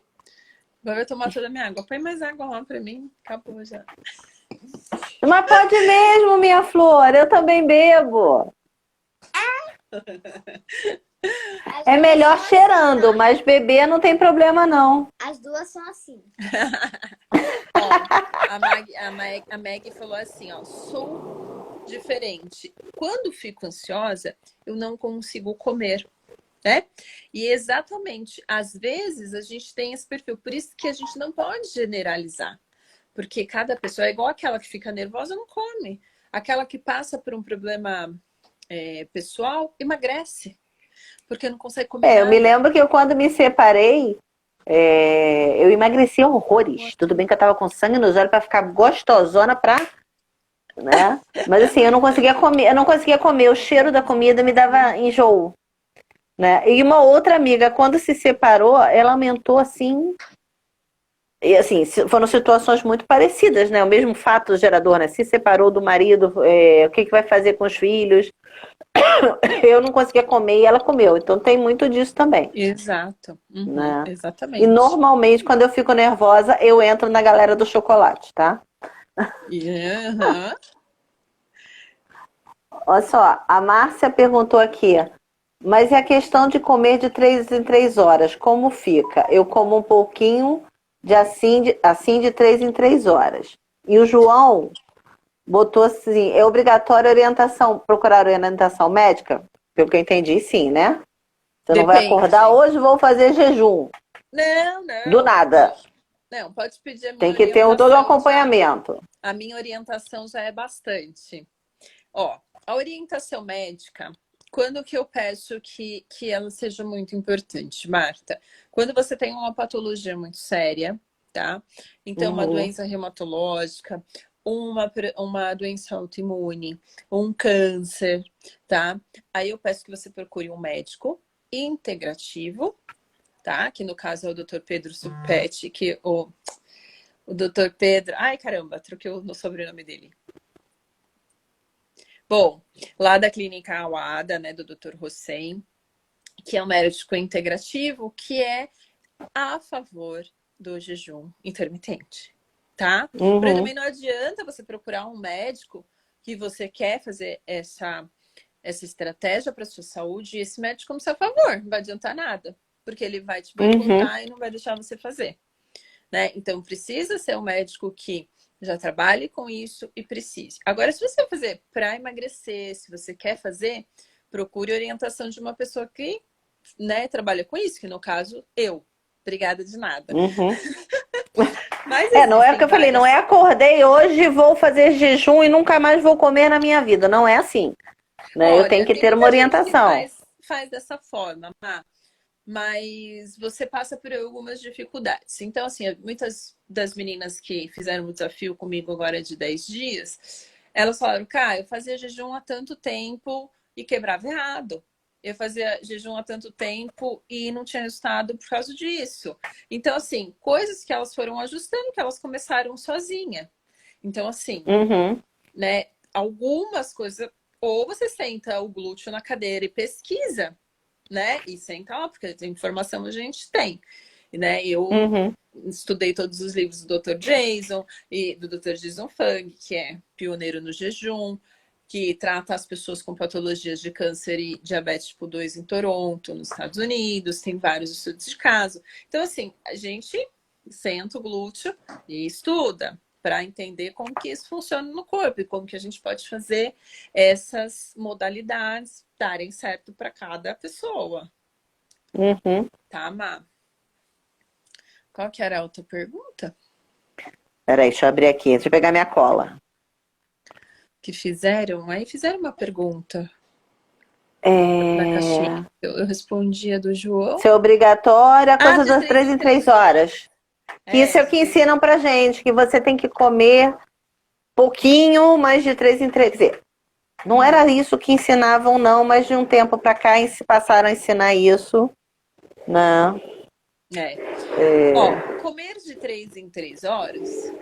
[SPEAKER 2] Agora eu tomar toda a minha água. Põe mais água lá pra mim. Acabou já.
[SPEAKER 1] Mas pode mesmo, minha flor. Eu também bebo.
[SPEAKER 3] As
[SPEAKER 1] É
[SPEAKER 3] duas
[SPEAKER 1] melhor
[SPEAKER 3] são
[SPEAKER 1] cheirando,
[SPEAKER 3] assim,
[SPEAKER 1] mas beber não tem problema, não.
[SPEAKER 3] tá? As duas são assim.
[SPEAKER 2] Ó, a Meg falou assim, ó, sou diferente. Quando fico ansiosa, eu não consigo comer, né? E exatamente, às vezes a gente tem esse perfil, por isso que a gente não pode generalizar, porque cada pessoa é igual aquela que fica nervosa, não come. Aquela que passa por um problema pessoal, emagrece, porque não consegue comer
[SPEAKER 1] Eu me
[SPEAKER 2] nada.
[SPEAKER 1] lembro que eu, quando me separei, eu emagreci horrores. Tudo bem que eu tava com sangue nos olhos pra ficar gostosona né? Mas assim, eu não conseguia comer. O cheiro da comida me dava enjoo, né? E uma outra amiga, quando se separou, ela aumentou assim. E assim, foram situações muito parecidas, né? O mesmo fato gerador, né? Se separou do marido, o que vai fazer com os filhos? Eu não conseguia comer e ela comeu. Então tem muito disso também,
[SPEAKER 2] Exato, uhum,
[SPEAKER 1] né? E
[SPEAKER 2] exatamente.
[SPEAKER 1] normalmente, quando eu fico nervosa, eu entro na galera do chocolate, tá?
[SPEAKER 2] Uhum.
[SPEAKER 1] Olha só, a Márcia perguntou aqui, mas e a questão de comer de 3 em 3 horas, como fica? Eu como um pouquinho assim de 3 em 3 horas. E o João botou assim, é obrigatória procurar orientação médica? Pelo que eu entendi, sim, né? Você não vai acordar
[SPEAKER 2] Depende.
[SPEAKER 1] hoje, vou fazer jejum.
[SPEAKER 2] Não,
[SPEAKER 1] Do
[SPEAKER 2] não.
[SPEAKER 1] nada.
[SPEAKER 2] Não, pode pedir a
[SPEAKER 1] Tem
[SPEAKER 2] minha
[SPEAKER 1] que ter todo um
[SPEAKER 2] orientação já.
[SPEAKER 1] acompanhamento.
[SPEAKER 2] A minha orientação já é bastante. Ó, a orientação médica, quando que eu peço que ela seja muito importante, Marta? Quando você tem uma patologia muito séria, tá? Então, uma
[SPEAKER 1] Uhum.
[SPEAKER 2] doença reumatológica, uma doença autoimune, um câncer, tá? Aí eu peço que você procure um médico integrativo, tá? Que no caso é o Dr. Pedro Supete, que o Dr. Pedro. Ai, caramba, troquei o sobrenome dele. Bom, lá da Clínica Awada, né, do Dr. Hossein, que é um médico integrativo, que é a favor do jejum intermitente, tá? Porém,
[SPEAKER 1] Uhum.
[SPEAKER 2] também não adianta você procurar um médico que você quer fazer essa estratégia para sua saúde e esse médico como seu favor, não vai adiantar nada, porque ele vai te
[SPEAKER 1] Uhum.
[SPEAKER 2] boicotar e não vai deixar você fazer, né? Então precisa ser um médico que já trabalhe com isso e precise. Agora, se você vai fazer para emagrecer, se você quer fazer, procure orientação de uma pessoa que, né, trabalha com isso, que no caso eu. Obrigada de nada.
[SPEAKER 1] Uhum.
[SPEAKER 2] Mas
[SPEAKER 1] Não é o que
[SPEAKER 2] existem
[SPEAKER 1] eu falei, não é
[SPEAKER 2] várias.
[SPEAKER 1] acordei hoje, vou fazer jejum e nunca mais vou comer na minha vida. Não é assim, né? Eu tenho
[SPEAKER 2] Olha,
[SPEAKER 1] que
[SPEAKER 2] tem
[SPEAKER 1] ter uma
[SPEAKER 2] muita gente que
[SPEAKER 1] orientação.
[SPEAKER 2] faz dessa forma, mas você passa por algumas dificuldades. Então, assim, muitas das meninas que fizeram o desafio comigo agora de 10 dias, elas falaram, cara, eu fazia jejum há tanto tempo e quebrava errado. Eu fazia jejum há tanto tempo e não tinha resultado por causa disso. Então, assim, coisas que elas foram ajustando, que elas começaram sozinha. Então, assim,
[SPEAKER 1] Uhum.
[SPEAKER 2] né, algumas coisas, ou você senta o glúteo na cadeira e pesquisa, né? E senta lá, porque a informação a gente tem. Né? Eu
[SPEAKER 1] Uhum.
[SPEAKER 2] estudei todos os livros do Dr. Jason e do Dr. Jason Fung, que é pioneiro no jejum, que trata as pessoas com patologias de câncer e diabetes tipo 2 em Toronto, nos Estados Unidos, tem vários estudos de caso. Então, assim, a gente senta o glúteo e estuda para entender como que isso funciona no corpo e como que a gente pode fazer essas modalidades darem certo para cada pessoa.
[SPEAKER 1] Uhum.
[SPEAKER 2] Tá, Má? Qual que era a outra pergunta
[SPEAKER 1] Peraí, deixa eu abrir aqui, deixa eu pegar minha cola.
[SPEAKER 2] que fizeram? Aí fizeram uma pergunta na caixinha.
[SPEAKER 1] É...
[SPEAKER 2] Eu respondi a do João.
[SPEAKER 1] Se é obrigatória, a
[SPEAKER 2] Ah,
[SPEAKER 1] coisa
[SPEAKER 2] de
[SPEAKER 1] das
[SPEAKER 2] três
[SPEAKER 1] três
[SPEAKER 2] em
[SPEAKER 1] em três
[SPEAKER 2] três horas.
[SPEAKER 1] horas. Que isso é o
[SPEAKER 2] De
[SPEAKER 1] que
[SPEAKER 2] três em
[SPEAKER 1] ensinam pra gente, que você tem que comer pouquinho, mas de 3 em 3. Quer dizer, não era isso que ensinavam, não, mas de um tempo pra cá passaram a ensinar isso, né?
[SPEAKER 2] É. Ó, comer de 3 em 3 horas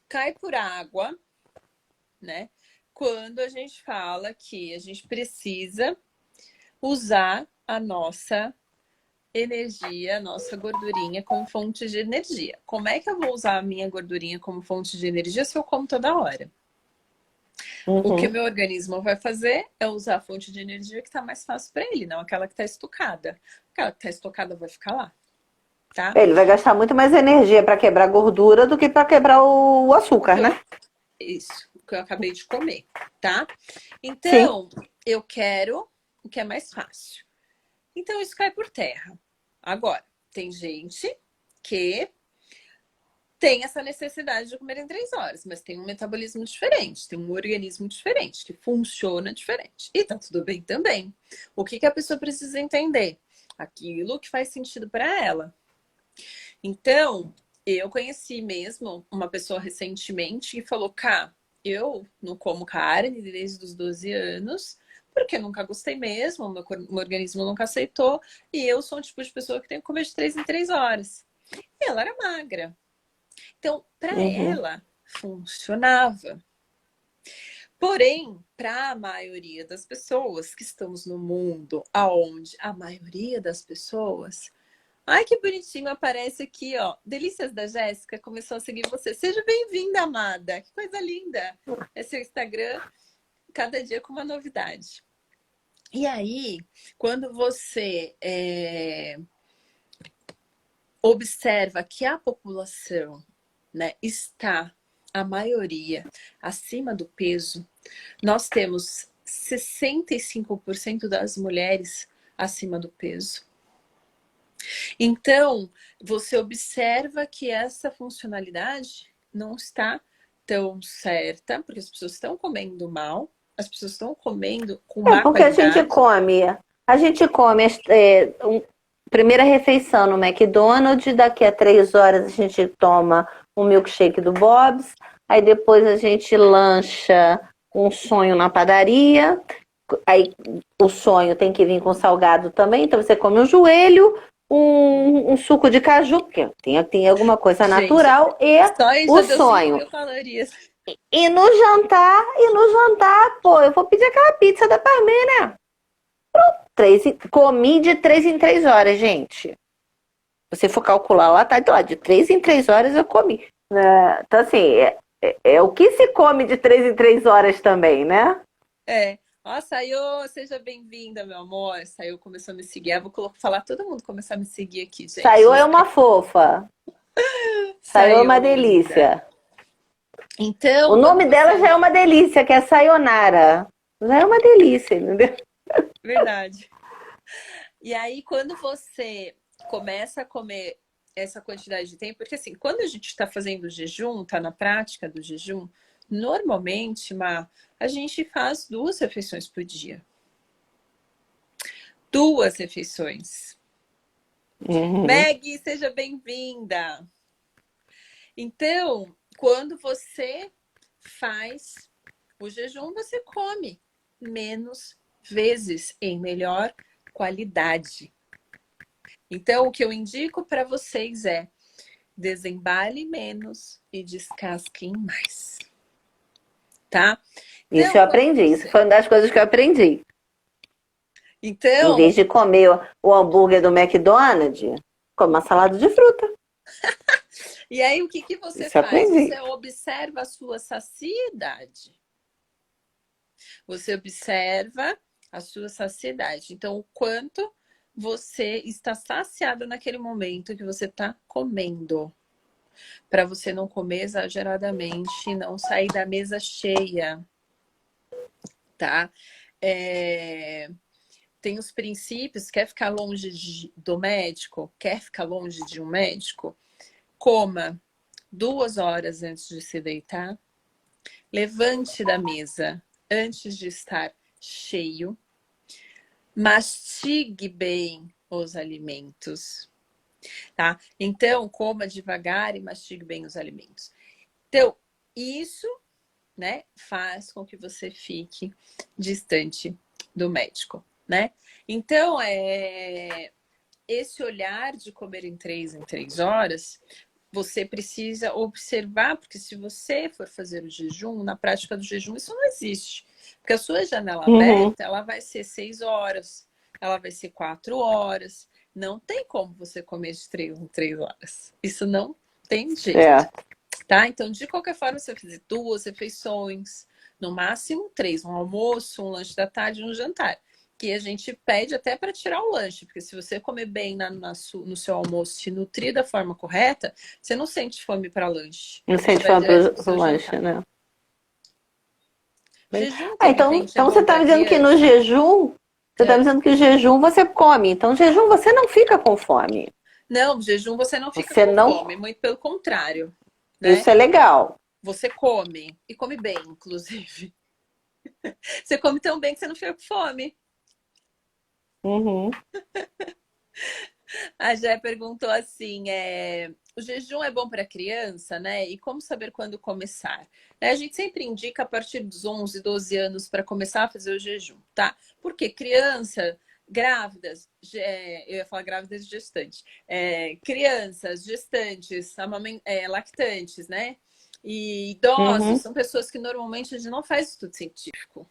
[SPEAKER 2] cai por água, né? Quando a gente fala que a gente precisa usar a nossa energia, a nossa gordurinha como fonte de energia. Como é que eu vou usar a minha gordurinha como fonte de energia se eu como toda hora? O que o
[SPEAKER 1] Uhum.
[SPEAKER 2] meu organismo vai fazer é usar a fonte de energia que está mais fácil para ele, não aquela que está estocada. Aquela que está estocada vai ficar lá, tá?
[SPEAKER 1] Ele vai gastar muito mais energia para quebrar gordura do que para quebrar o
[SPEAKER 2] O
[SPEAKER 1] açúcar,
[SPEAKER 2] que eu,
[SPEAKER 1] né?
[SPEAKER 2] isso, o que eu acabei de comer, tá?
[SPEAKER 1] Sim.
[SPEAKER 2] Então, eu quero o que é mais fácil. Então, isso cai por terra. Agora, tem gente que tem essa necessidade de comer em 3 horas, mas tem um metabolismo diferente, tem um organismo diferente, que funciona diferente. E tá tudo bem também. O que a pessoa precisa entender? Aquilo que faz sentido para ela. Então, eu conheci mesmo uma pessoa recentemente que falou: Cá, eu não como carne desde os 12 anos, porque nunca gostei mesmo, meu organismo nunca aceitou, e eu sou um tipo de pessoa que tem que comer de 3 em 3 horas. E ela era magra. Então, para
[SPEAKER 1] Uhum.
[SPEAKER 2] ela, funcionava. Porém, para a maioria das pessoas que estamos no mundo, aonde a maioria das pessoas. Ai, que bonitinho, aparece aqui, ó. Delícias da Jéssica começou a seguir você. Seja bem-vinda, amada. Que coisa linda. É seu Instagram, cada dia com uma novidade. E aí, quando você observa que a população, né, está, a maioria, acima do peso, nós temos 65% das mulheres acima do peso. Então, você observa que essa funcionalidade não está tão certa, porque as pessoas estão comendo mal, as pessoas estão comendo com
[SPEAKER 1] É
[SPEAKER 2] má
[SPEAKER 1] porque
[SPEAKER 2] qualidade.
[SPEAKER 1] a gente come primeira refeição no McDonald's, daqui a 3 horas a gente toma um milkshake do Bob's, aí depois a gente lancha um sonho na padaria, aí o sonho tem que vir com salgado também, então você come um joelho, um suco de caju, porque tem alguma coisa
[SPEAKER 2] Gente,
[SPEAKER 1] natural, e
[SPEAKER 2] só aí
[SPEAKER 1] o
[SPEAKER 2] já deu 5
[SPEAKER 1] sonho.
[SPEAKER 2] mil calorias.
[SPEAKER 1] E no jantar, pô, eu vou pedir aquela pizza da Parmeira. Comi de 3 em 3 horas, gente. Se você for calcular lá, tá de lá, de 3 em 3 horas eu comi. Então, assim, é o que se come de 3 em 3 horas também, né?
[SPEAKER 2] É. Ó, saiu, seja bem-vinda, meu amor. Saiu, começou a me seguir. Eu vou falar todo mundo começar a me seguir aqui,
[SPEAKER 1] Saiu
[SPEAKER 2] gente.
[SPEAKER 1] é uma fofa. Saiu é uma
[SPEAKER 2] Saiu, linda.
[SPEAKER 1] delícia. O
[SPEAKER 2] Então, quando
[SPEAKER 1] nome dela já
[SPEAKER 2] você.
[SPEAKER 1] é uma delícia, que é Sayonara. Já é uma delícia, entendeu?
[SPEAKER 2] Verdade. E aí, quando você começa a comer essa quantidade de tempo, porque assim, quando a gente está fazendo o jejum, está na prática do jejum, normalmente, a gente faz 2 refeições por dia. 2 refeições.
[SPEAKER 1] Uhum.
[SPEAKER 2] Meg, seja bem-vinda. Então, quando você faz o jejum, você come menos vezes em melhor qualidade. Então, o que eu indico para vocês é desembale menos e descasquem mais, tá?
[SPEAKER 1] Isso eu
[SPEAKER 2] Então, quando
[SPEAKER 1] aprendi. Isso
[SPEAKER 2] você.
[SPEAKER 1] foi uma das coisas que eu aprendi. Em vez
[SPEAKER 2] Então,
[SPEAKER 1] de comer o hambúrguer do McDonald's, come uma salada de fruta.
[SPEAKER 2] e aí o que você
[SPEAKER 1] Isso eu
[SPEAKER 2] faz?
[SPEAKER 1] aprendi.
[SPEAKER 2] Você observa a sua saciedade. Você observa a sua saciedade. Então, o quanto você está saciado naquele momento que você está comendo. Para você não comer exageradamente, não sair da mesa cheia, tá? Tem os princípios, quer ficar longe do médico? Quer ficar longe de um médico? Coma 2 horas antes de se deitar. Levante da mesa antes de estar cheio. Mastigue bem os alimentos, tá? Então, coma devagar e mastigue bem os alimentos. Então, isso, né, faz com que você fique distante do médico, né? Então, esse olhar de comer em 3 horas, você precisa observar, porque se você for fazer o jejum, na prática do jejum, isso não existe. Porque a sua janela
[SPEAKER 1] Uhum.
[SPEAKER 2] aberta, ela vai ser 6 horas, ela vai ser 4 horas. Não tem como você comer de 3 em 3 horas. Isso não tem jeito,
[SPEAKER 1] É.
[SPEAKER 2] tá? Então, de qualquer forma, você vai fazer 2 refeições, No máximo 3, um almoço, um lanche da tarde e um jantar. Que a gente pede até para tirar o lanche, porque se você comer bem no seu almoço, se nutrir da forma correta, você não sente fome para lanche.
[SPEAKER 1] Não
[SPEAKER 2] Você
[SPEAKER 1] sente
[SPEAKER 2] vai
[SPEAKER 1] fome
[SPEAKER 2] direto para o
[SPEAKER 1] pro
[SPEAKER 2] seu
[SPEAKER 1] lanche,
[SPEAKER 2] jantar.
[SPEAKER 1] né?
[SPEAKER 2] Jejum
[SPEAKER 1] Então
[SPEAKER 2] intermitente é
[SPEAKER 1] você
[SPEAKER 2] bom
[SPEAKER 1] está
[SPEAKER 2] para
[SPEAKER 1] me dizendo que no
[SPEAKER 2] criança?
[SPEAKER 1] jejum, você está me
[SPEAKER 2] É.
[SPEAKER 1] dizendo que o jejum você come. Então, jejum você não fica com fome.
[SPEAKER 2] Não, jejum você não fica
[SPEAKER 1] Você
[SPEAKER 2] com
[SPEAKER 1] não.
[SPEAKER 2] fome, muito pelo contrário, né?
[SPEAKER 1] Isso é legal.
[SPEAKER 2] Você come, e come bem, inclusive. Você come tão bem que você não fica com fome.
[SPEAKER 1] Uhum.
[SPEAKER 2] A Jé perguntou assim: o jejum é bom para criança, né? E como saber quando começar? A gente sempre indica a partir dos 11, 12 anos para começar a fazer o jejum, tá? Porque criança, grávidas, eu ia falar grávidas e gestantes, crianças, gestantes, lactantes, né? E idosos
[SPEAKER 1] Uhum.
[SPEAKER 2] são pessoas que normalmente a gente não faz estudo científico,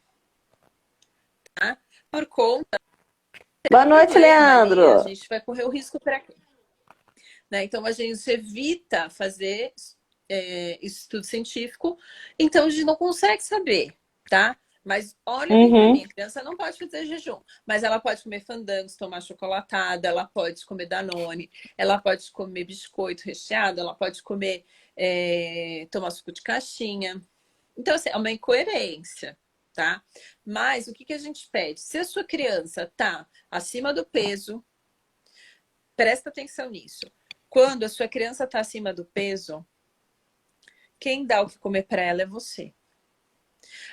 [SPEAKER 2] tá? Por conta
[SPEAKER 1] Boa
[SPEAKER 2] do
[SPEAKER 1] noite,
[SPEAKER 2] problema ali, a
[SPEAKER 1] Leandro.
[SPEAKER 2] gente vai correr o risco para né? Então a gente evita fazer estudo científico, então a gente não consegue saber, tá? Mas olha bem para mim,
[SPEAKER 1] Uhum.
[SPEAKER 2] a criança não pode fazer jejum, mas ela pode comer fandangos, tomar chocolatada, ela pode comer Danone, ela pode comer biscoito recheado, ela pode comer, tomar suco de caixinha. Então, assim, é uma incoerência, tá? Mas o que a gente pede? Se a sua criança tá acima do peso, presta atenção nisso. Quando a sua criança está acima do peso, quem dá o que comer para ela é você.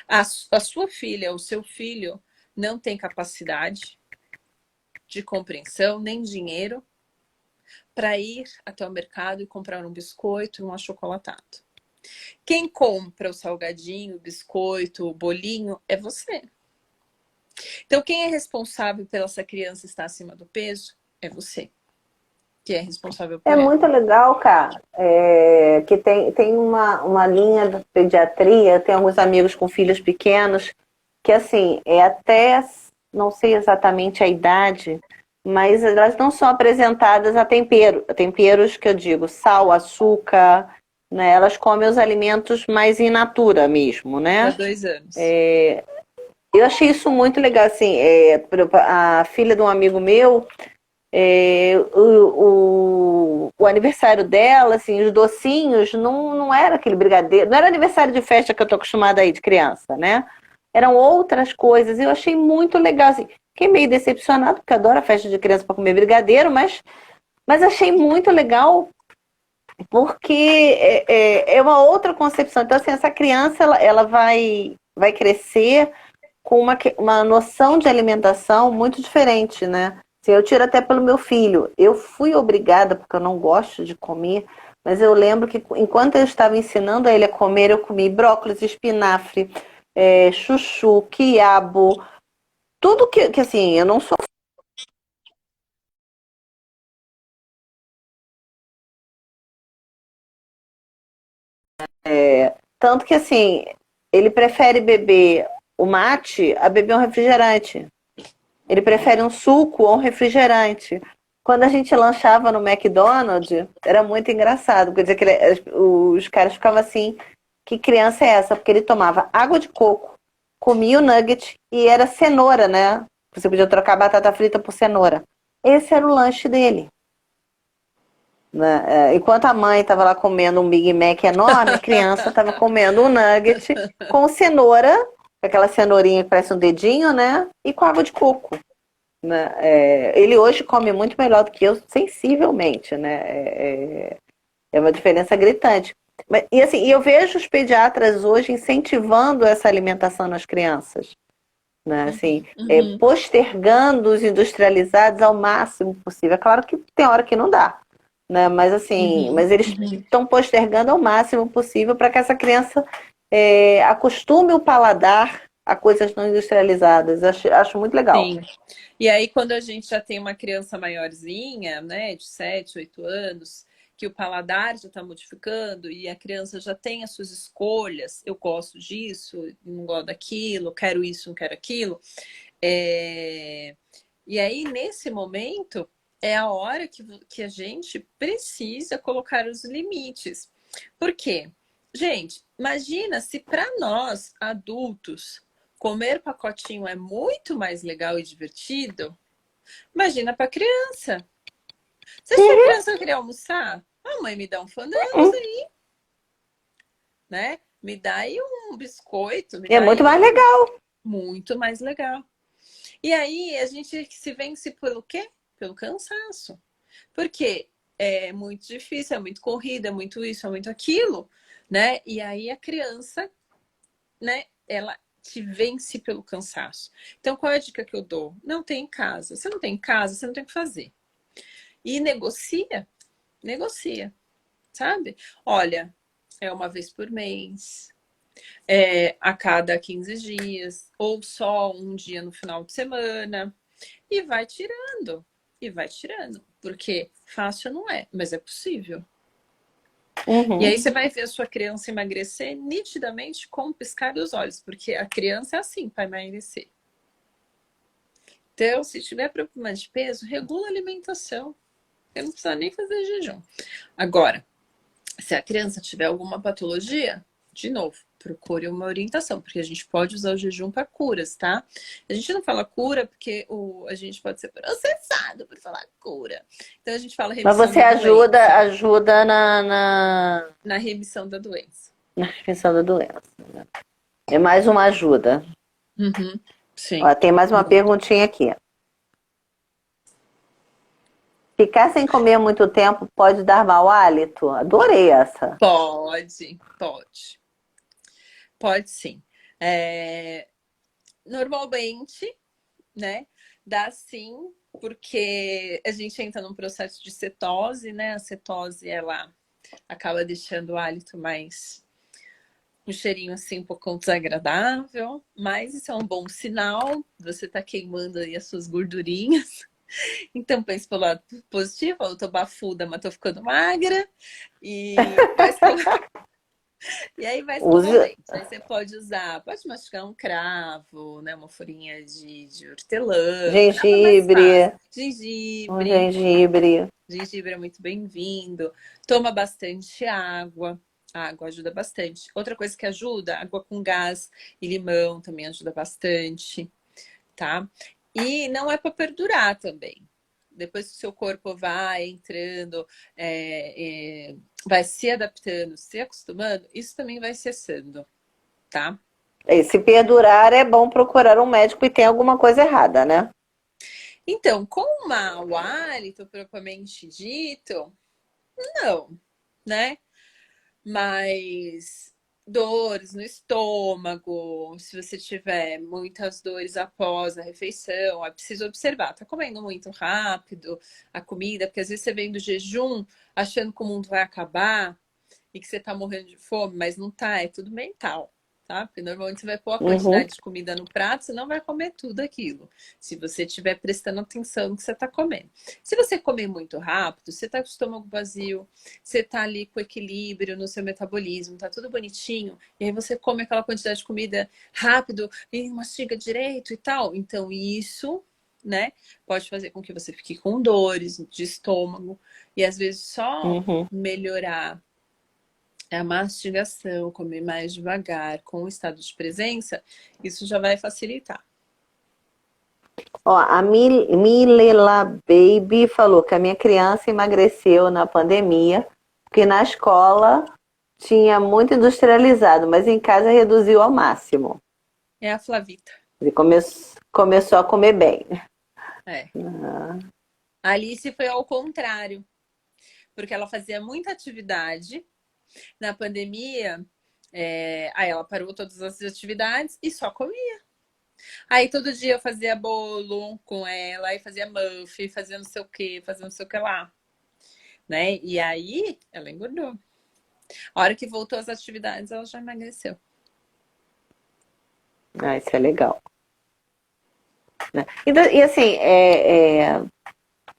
[SPEAKER 2] A sua filha, o seu filho, não tem capacidade de compreensão, nem dinheiro para ir até o mercado e comprar um biscoito e um achocolatado. Quem compra o salgadinho, o biscoito, o bolinho é você. Então, quem é responsável pela essa criança estar acima do peso é você, que é responsável
[SPEAKER 1] É
[SPEAKER 2] por ela.
[SPEAKER 1] muito legal, cara, que tem uma linha da pediatria, tem alguns amigos com filhos pequenos, que assim, até, não sei exatamente a idade, mas elas não são apresentadas a temperos que eu digo, sal, açúcar, né? Elas comem os alimentos mais in natura mesmo,
[SPEAKER 2] Para
[SPEAKER 1] né?
[SPEAKER 2] 2 anos.
[SPEAKER 1] Eu achei isso muito legal, assim, a filha de um amigo meu, o aniversário dela, assim, os docinhos, não era aquele brigadeiro, não era aniversário de festa que eu tô acostumada aí de criança, né? Eram outras coisas, e eu achei muito legal, assim, fiquei meio decepcionado, porque eu adoro a festa de criança para comer brigadeiro, mas achei muito legal, porque é uma outra concepção. Então, assim, essa criança, ela vai crescer com uma noção de alimentação muito diferente, né? Assim, eu tiro até pelo meu filho. Eu fui obrigada, porque eu não gosto de comer, mas eu lembro que enquanto eu estava ensinando a ele a comer, eu comi brócolis, espinafre, chuchu, quiabo, tudo que assim, eu não sou. Tanto que assim, ele prefere beber o mate a beber um refrigerante. Ele prefere um suco ou um refrigerante. Quando a gente lanchava no McDonald's, era muito engraçado, porque os caras ficavam assim, que criança é essa? Porque ele tomava água de coco, comia o nugget e era cenoura, né? Você podia trocar batata frita por cenoura. Esse era o lanche dele. Né? Enquanto a mãe estava lá comendo um Big Mac enorme, a criança estava comendo um nugget com cenoura, aquela cenourinha que parece um dedinho, né? E com água de coco. Né? Ele hoje come muito melhor do que eu, sensivelmente, né? É uma diferença gritante. E assim, eu vejo os pediatras hoje incentivando essa alimentação nas crianças, né? Assim,
[SPEAKER 2] Uhum.
[SPEAKER 1] postergando os industrializados ao máximo possível. É claro que tem hora que não dá, né? Mas assim,
[SPEAKER 2] Uhum.
[SPEAKER 1] mas eles estão postergando ao máximo possível para que essa criança acostume o paladar a coisas não industrializadas. Acho muito legal.
[SPEAKER 2] Sim. E aí, quando a gente já tem uma criança maiorzinha, né, de 7, 8 anos, que o paladar já está modificando e a criança já tem as suas escolhas, eu gosto disso, não gosto daquilo, quero isso, não quero aquilo. E aí, nesse momento, é a hora que a gente precisa colocar os limites. Por quê? Gente, imagina se para nós, adultos, comer pacotinho é muito mais legal e divertido, imagina para criança. Se a sua criança querer almoçar, a mãe me dá um fandangos aí, né? Me dá aí um biscoito, me
[SPEAKER 1] É
[SPEAKER 2] dá
[SPEAKER 1] muito
[SPEAKER 2] aí
[SPEAKER 1] mais legal.
[SPEAKER 2] muito mais legal. E aí a gente se vence pelo quê? Pelo cansaço. Porque é muito difícil, é muito corrida, é muito isso, é muito aquilo, né? E aí a criança, né, ela te vence pelo cansaço. Então, qual é a dica que eu dou? Não tem em casa. Se não tem em casa, você não tem o que fazer. E negocia, sabe? Olha, é uma vez por mês, é a cada 15 dias, ou só um dia no final de semana. E vai tirando. Porque fácil não é, mas é possível. E aí você vai ver a sua criança emagrecer nitidamente com o piscar dos olhos, porque a criança é assim para emagrecer. Então, se tiver problema de peso, regula a alimentação. Você não precisa nem fazer jejum. Agora, se a criança tiver alguma patologia, de novo, procure uma orientação, porque a gente pode usar o jejum para curas, tá? A gente não fala cura porque a gente pode ser processado por falar cura. Então a gente fala
[SPEAKER 1] Mas
[SPEAKER 2] remissão
[SPEAKER 1] você
[SPEAKER 2] da doença.
[SPEAKER 1] ajuda na
[SPEAKER 2] remissão da doença.
[SPEAKER 1] prevenção da doença. Né? É mais uma ajuda.
[SPEAKER 2] Uhum, sim.
[SPEAKER 1] Ó, tem mais uma perguntinha aqui. Ficar sem comer muito tempo pode dar mau hálito? Adorei essa.
[SPEAKER 2] Pode. Pode sim. Normalmente, né, dá sim, porque a gente entra num processo de cetose, né? A cetose, ela acaba deixando o hálito mais um cheirinho assim um pouco desagradável, mas isso é um bom sinal, você tá queimando aí as suas gordurinhas. Então pense pelo lado positivo, eu tô bafuda, mas tô ficando magra. E e aí vai escovar o dente. Aí você pode mastigar um cravo, né? Uma folhinha de hortelã, nada mais fácil.
[SPEAKER 1] Gengibre. Um
[SPEAKER 2] Gengibre.
[SPEAKER 1] gengibre.
[SPEAKER 2] Gengibre é muito bem-vindo. Toma bastante água. A água ajuda bastante. Outra coisa que ajuda, água com gás e limão também ajuda bastante, tá? E não é para perdurar também. Depois que o seu corpo vai entrando, vai se adaptando, se acostumando, isso também vai cessando, tá?
[SPEAKER 1] E se perdurar, é bom procurar um médico e tem alguma coisa errada, né?
[SPEAKER 2] Então, com o mau hálito propriamente dito, não, né? Mas dores no estômago, se você tiver muitas dores após a refeição, é preciso observar. Tá comendo muito rápido a comida, porque às vezes você vem do jejum achando que o mundo vai acabar e que você tá morrendo de fome, mas não tá, é tudo mental. Tá? Porque normalmente você vai pôr a quantidade de comida no prato, você não vai comer tudo aquilo. Se você estiver prestando atenção no que você está comendo. Se você comer muito rápido, você está com o estômago vazio, você está ali com equilíbrio no seu metabolismo, tá tudo bonitinho, e aí você come aquela quantidade de comida rápido e mastiga direito e tal. Então, isso, né, pode fazer com que você fique com dores de estômago, e às vezes só melhorar a mastigação, comer mais devagar, com o estado de presença, isso já vai facilitar.
[SPEAKER 1] Ó, a Milela Baby falou que a minha criança emagreceu na pandemia, porque na escola tinha muito industrializado, mas em casa reduziu ao máximo.
[SPEAKER 2] É a Flavita.
[SPEAKER 1] Ele começou a comer bem.
[SPEAKER 2] A Alice foi ao contrário, porque ela fazia muita atividade. Na pandemia, aí ela parou todas as atividades e só comia. Aí todo dia eu fazia bolo com ela, aí fazia muffin, fazia não sei o que, fazia não sei o que lá. Né? E aí ela engordou. A hora que voltou às atividades, ela já emagreceu.
[SPEAKER 1] Isso é legal. E assim,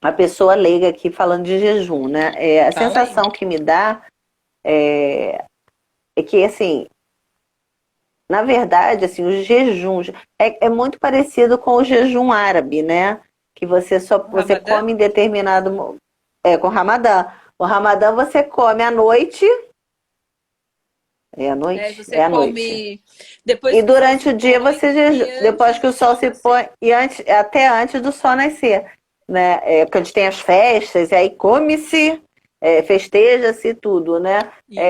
[SPEAKER 1] a pessoa leiga aqui falando de jejum, né? A sensação que me dá é que, assim, na verdade, assim, o jejum é muito parecido com o jejum árabe, né? Que você come em determinado... com o Ramadã. O Ramadã você come à noite, É à
[SPEAKER 2] Aí
[SPEAKER 1] noite?
[SPEAKER 2] você
[SPEAKER 1] É à noite.
[SPEAKER 2] come depois
[SPEAKER 1] E
[SPEAKER 2] que o sol
[SPEAKER 1] durante
[SPEAKER 2] se
[SPEAKER 1] o dia
[SPEAKER 2] põe
[SPEAKER 1] você
[SPEAKER 2] e
[SPEAKER 1] jejua, depois
[SPEAKER 2] antes
[SPEAKER 1] que
[SPEAKER 2] do
[SPEAKER 1] o sol
[SPEAKER 2] sol
[SPEAKER 1] se
[SPEAKER 2] nascer.
[SPEAKER 1] põe, e até antes do sol nascer, né? Porque a gente tem as festas, e aí come-se, festeja-se tudo, né?
[SPEAKER 2] Isso.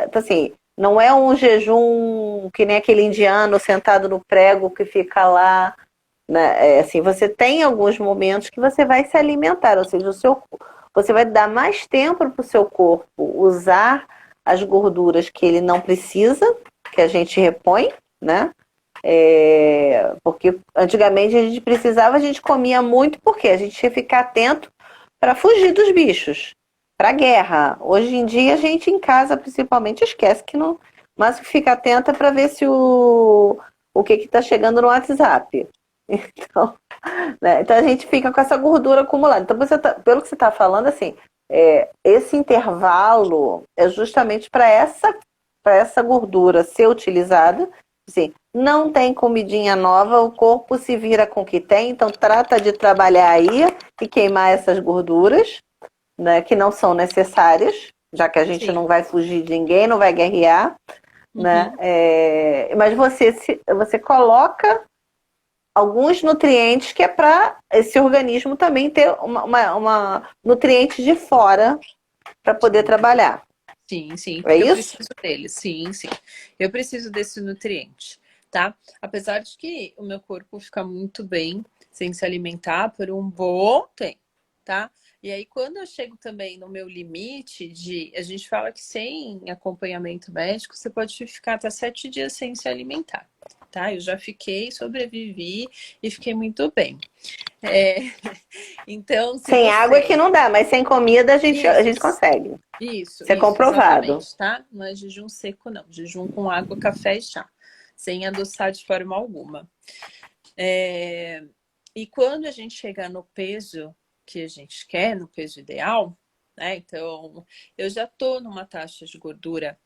[SPEAKER 1] Então, assim, não é um jejum que nem aquele indiano sentado no prego que fica lá, né? Assim, você tem alguns momentos que você vai se alimentar, ou seja, você vai dar mais tempo para o seu corpo usar as gorduras que ele não precisa, que a gente repõe, né? Porque antigamente a gente precisava, a gente comia muito, porque a gente tinha que ficar atento para fugir dos bichos, para a guerra. Hoje em dia a gente em casa principalmente esquece que não, mas fica atenta para ver se o que está chegando no WhatsApp. Então, né? Então a gente fica com essa gordura acumulada. Então, pelo que você está falando, assim, esse intervalo é justamente para essa gordura ser utilizada. Assim, não tem comidinha nova, o corpo se vira com o que tem, então trata de trabalhar aí e queimar essas gorduras, né, que não são necessárias, já que a gente
[SPEAKER 2] Sim.
[SPEAKER 1] não vai fugir de ninguém, não vai guerrear, né?
[SPEAKER 2] Uhum.
[SPEAKER 1] Mas você coloca alguns nutrientes que é para esse organismo também ter uma nutriente de fora para poder
[SPEAKER 2] Sim.
[SPEAKER 1] trabalhar.
[SPEAKER 2] Sim, sim,
[SPEAKER 1] É
[SPEAKER 2] porque eu
[SPEAKER 1] isso?
[SPEAKER 2] preciso dele. Sim, sim. Eu preciso desse nutriente, tá? Apesar de que o meu corpo fica muito bem sem se alimentar por um bom tempo, tá? E aí, quando eu chego também no meu limite de. A gente fala que sem acompanhamento médico, você pode ficar até 7 dias sem se alimentar, tá? Eu já fiquei, sobrevivi e fiquei muito bem. É, então, se
[SPEAKER 1] Sem água é que
[SPEAKER 2] você.
[SPEAKER 1] não dá, mas sem comida a
[SPEAKER 2] Isso,
[SPEAKER 1] gente consegue. Isso é
[SPEAKER 2] isso,
[SPEAKER 1] comprovado.
[SPEAKER 2] exatamente, tá? Não é jejum seco, não. Jejum com água, café e chá, sem adoçar de forma alguma. E quando a gente chegar no peso que a gente quer, no peso ideal, né? Então, eu já tô numa taxa de gordura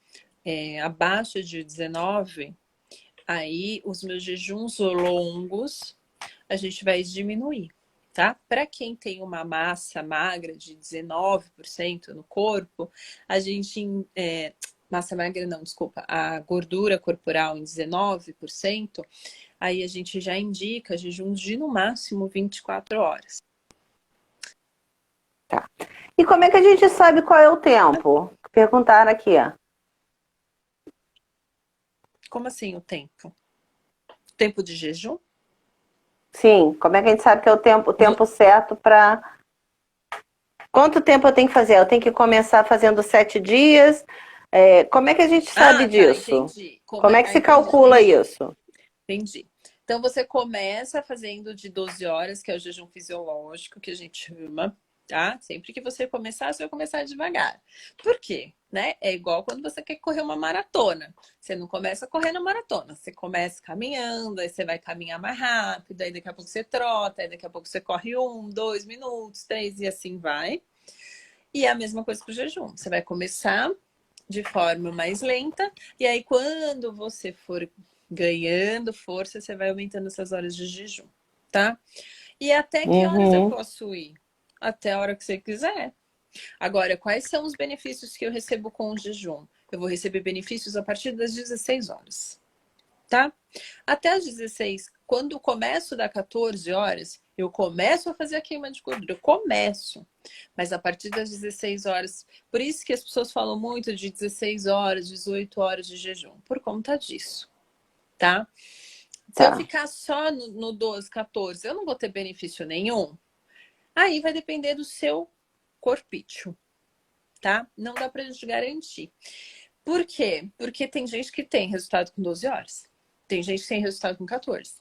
[SPEAKER 2] abaixo de 19, aí os meus jejuns longos a gente vai diminuir, tá? Para quem tem uma massa magra de 19% no corpo, a gente. Massa magra, não, desculpa, a gordura corporal em 19%, aí a gente já indica jejuns de no máximo 24 horas.
[SPEAKER 1] Tá. E como é que a gente sabe qual é o tempo? Perguntaram aqui, ó.
[SPEAKER 2] Como assim o tempo? Tempo de jejum?
[SPEAKER 1] Sim, como é que a gente sabe que é o
[SPEAKER 2] No...
[SPEAKER 1] tempo certo para. Quanto tempo eu tenho que fazer? Eu tenho que começar fazendo 7 dias? Como é que a gente sabe
[SPEAKER 2] Ah, tá,
[SPEAKER 1] disso?
[SPEAKER 2] entendi.
[SPEAKER 1] Como é que se
[SPEAKER 2] Entendi,
[SPEAKER 1] calcula
[SPEAKER 2] entendi.
[SPEAKER 1] isso?
[SPEAKER 2] Entendi. Então você começa fazendo de 12 horas, que é o jejum fisiológico, que a gente chama, tá? Sempre que você começar, você vai começar devagar. Por quê? Né? É igual quando você quer correr uma maratona. Você não começa correndo a maratona, você começa caminhando, aí você vai caminhar mais rápido, aí daqui a pouco você trota, aí daqui a pouco você corre 1, 2 minutos, 3 e assim vai. E é a mesma coisa com o jejum. Você vai começar de forma mais lenta, e aí quando você for ganhando força, você vai aumentando essas horas de jejum, tá? E até que horas eu
[SPEAKER 1] Uhum.
[SPEAKER 2] posso ir? Até a hora que você quiser. Agora, quais são os benefícios que eu recebo com o jejum? Eu vou receber benefícios a partir das 16 horas, tá? Até as 16, quando começo da 14 horas, eu começo a fazer a queima de gordura. Eu começo. Mas a partir das 16 horas, por isso que as pessoas falam muito de 16 horas, 18 horas de jejum, por conta disso, tá? Se eu
[SPEAKER 1] Tá.
[SPEAKER 2] ficar só no 12, 14, eu não vou ter benefício nenhum. Aí vai depender do seu corpício, tá? Não dá pra gente garantir. Por quê? Porque tem gente que tem resultado com 12 horas. Tem gente que tem resultado com 14.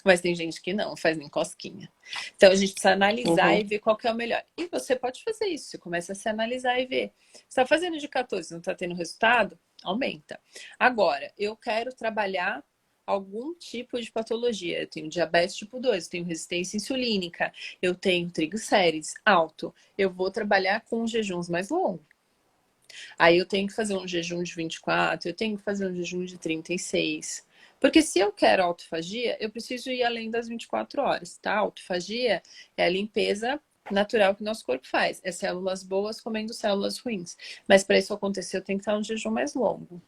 [SPEAKER 2] Mas tem gente que não, faz nem cosquinha. Então a gente precisa analisar
[SPEAKER 1] Uhum.
[SPEAKER 2] e ver qual que é o melhor. E você pode fazer isso, você começa a se analisar e ver. Você está fazendo de 14, não está tendo resultado? Aumenta. Agora, eu quero trabalhar algum tipo de patologia. Eu tenho diabetes tipo 2, eu tenho resistência insulínica, eu tenho triglicérides alto. Eu vou trabalhar com jejuns mais longos. Aí eu tenho que fazer um jejum de 24, eu tenho que fazer um jejum de 36. Porque se eu quero autofagia, eu preciso ir além das 24 horas, tá? A autofagia é a limpeza natural que o nosso corpo faz. É células boas comendo células ruins. Mas para isso acontecer, eu tenho que estar um jejum mais longo.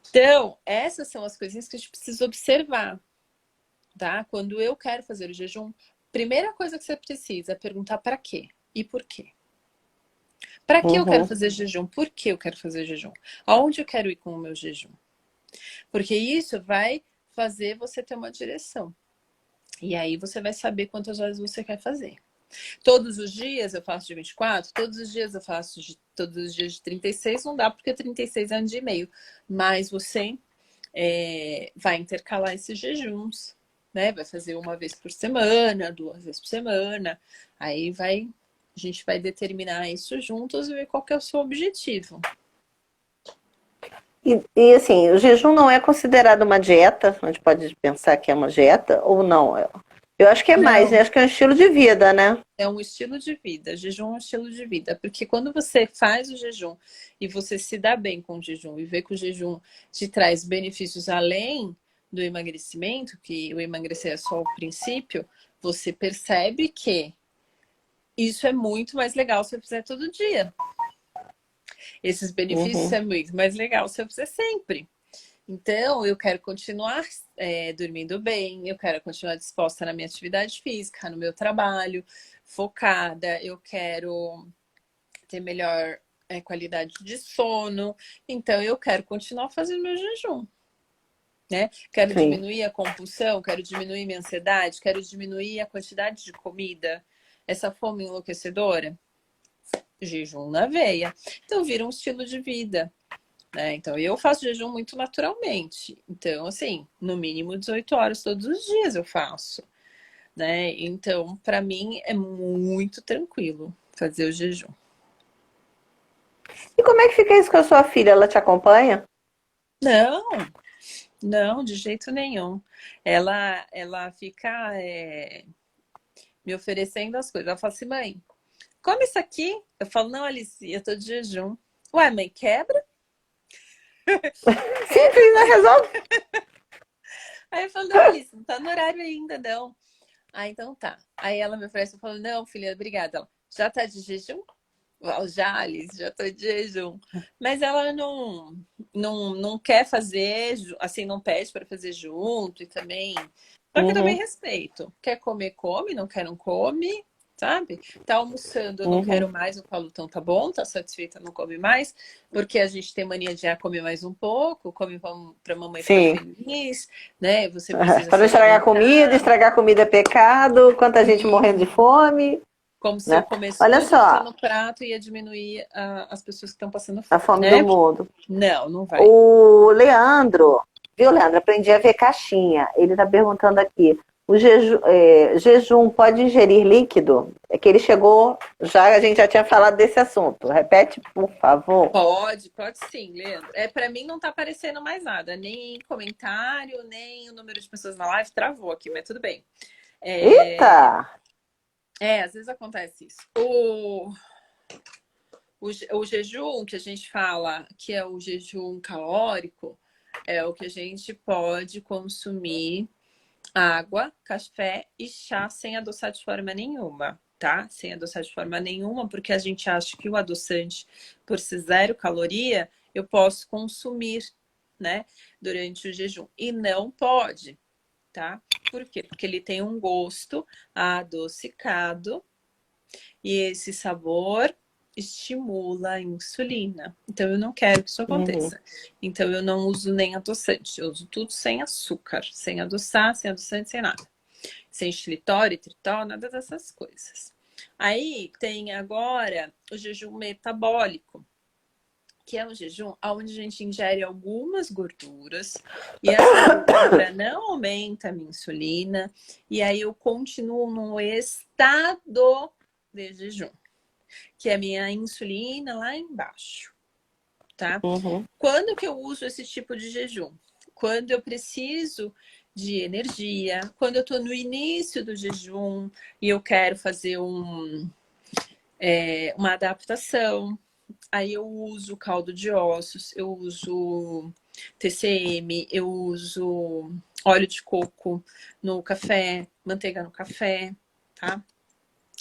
[SPEAKER 2] Então, essas são as coisinhas que a gente precisa observar, tá? Quando eu quero fazer o jejum, primeira coisa que você precisa é perguntar para quê e por quê. Para que eu quero
[SPEAKER 1] Uhum.
[SPEAKER 2] fazer jejum? Por que eu quero fazer jejum? Aonde eu quero ir com o meu jejum? Porque isso vai fazer você ter uma direção. E aí você vai saber quantas horas você quer fazer. Todos os dias eu faço de 24, todos os dias eu faço todos os dias de 36, não dá porque 36 é um dia e meio. Mas você vai intercalar esses jejuns, né? Vai fazer uma vez por semana, 2 vezes por semana. Aí a gente vai determinar isso juntos e ver qual que é o seu objetivo.
[SPEAKER 1] E assim, o jejum não é considerado uma dieta? A gente pode pensar que é uma dieta ou não? Eu acho que é mais, né?
[SPEAKER 2] Não,
[SPEAKER 1] Acho que é um estilo de vida, né?
[SPEAKER 2] é um estilo de vida. Jejum é um estilo de vida. Porque quando você faz o jejum e você se dá bem com o jejum e vê que o jejum te traz benefícios além do emagrecimento, que o emagrecer é só o princípio, você percebe que isso é muito mais legal se eu fizer todo dia. Esses benefícios
[SPEAKER 1] Uhum.
[SPEAKER 2] é muito mais legal se eu fizer sempre. Então, eu quero continuar dormindo bem, eu quero continuar disposta na minha atividade física, no meu trabalho, focada, eu quero ter melhor qualidade de sono. Então, eu quero continuar fazendo meu jejum. Né? Quero
[SPEAKER 1] Sim.
[SPEAKER 2] diminuir a compulsão, quero diminuir minha ansiedade, quero diminuir a quantidade de comida, essa fome enlouquecedora. Jejum na veia. Então, vira um estilo de vida. Né? Então, eu faço jejum muito naturalmente. Então, assim, no mínimo 18 horas todos os dias eu faço. Né? Então, para mim é muito tranquilo fazer o jejum.
[SPEAKER 1] E como é que fica isso com a sua filha? Ela te acompanha?
[SPEAKER 2] Não, não, de jeito nenhum. Ela fica me oferecendo as coisas. Ela fala assim, mãe, come isso aqui. Eu falo, não, Alice, eu tô de jejum. Ué, mãe, quebra? Quebra,
[SPEAKER 1] Simples, né?
[SPEAKER 2] mãe.
[SPEAKER 1] Resolve.
[SPEAKER 2] Aí eu falo, não, Alice, não tá no horário ainda, não. Ah, então tá. Aí ela me oferece, eu falo, não, filha, obrigada. Ela, já tá de jejum? Eu falo, já, Alice, já tô de jejum. Mas ela não quer fazer, assim, não pede para fazer junto e também. Só que eu também
[SPEAKER 1] Uhum.
[SPEAKER 2] respeito. Quer comer, come, não quer, não come, sabe? Tá almoçando, eu não quero
[SPEAKER 1] Uhum.
[SPEAKER 2] mais, eu falo, então tá bom, tá satisfeita, não come mais, porque a gente tem mania de comer mais um pouco, come pra mamãe ficar
[SPEAKER 1] Sim.
[SPEAKER 2] feliz, né? Você precisa
[SPEAKER 1] Para não
[SPEAKER 2] se alimentar.
[SPEAKER 1] estragar comida é pecado, quanta gente morrendo de fome,
[SPEAKER 2] Como se eu
[SPEAKER 1] né?
[SPEAKER 2] comesse
[SPEAKER 1] Olha
[SPEAKER 2] tudo que tá
[SPEAKER 1] só,
[SPEAKER 2] no prato ia diminuir as pessoas que estão passando
[SPEAKER 1] a
[SPEAKER 2] fome,
[SPEAKER 1] fome do
[SPEAKER 2] né?
[SPEAKER 1] mundo.
[SPEAKER 2] Não, não vai.
[SPEAKER 1] O Leandro, viu, Leandro? Aprendi a ver caixinha. Ele está perguntando aqui: o jejum pode ingerir líquido? É que ele chegou, a gente já tinha falado desse assunto. Repete, por favor.
[SPEAKER 2] Pode sim, Leandro. Para mim não tá aparecendo mais nada, nem comentário, nem o número de pessoas na live travou aqui, mas tudo bem.
[SPEAKER 1] Eita!
[SPEAKER 2] Às vezes acontece isso. O jejum que a gente fala que é o jejum calórico é o que a gente pode consumir água, café e chá sem adoçar de forma nenhuma, tá? Sem adoçar de forma nenhuma, porque a gente acha que o adoçante, por ser 0 caloria, eu posso consumir, né, durante o jejum. E não pode, tá? Por quê? Porque ele tem um gosto adocicado e esse sabor estimula a insulina. Então, eu não quero que isso
[SPEAKER 1] Uhum.
[SPEAKER 2] aconteça. Então, eu não uso nem adoçante. Eu uso tudo sem açúcar, sem adoçar, sem adoçante, sem nada. Sem xilitol, tritol, nada dessas coisas. Aí tem agora o jejum metabólico, que é um jejum onde a gente ingere algumas gorduras e essa gordura não aumenta a minha insulina e aí eu continuo no estado de jejum, que é a minha insulina lá embaixo, tá?
[SPEAKER 1] Uhum.
[SPEAKER 2] Quando que eu uso esse tipo de jejum? Quando eu preciso de energia, quando eu tô no início do jejum e eu quero fazer uma adaptação, aí eu uso caldo de ossos, eu uso TCM, eu uso óleo de coco no café, manteiga no café, tá?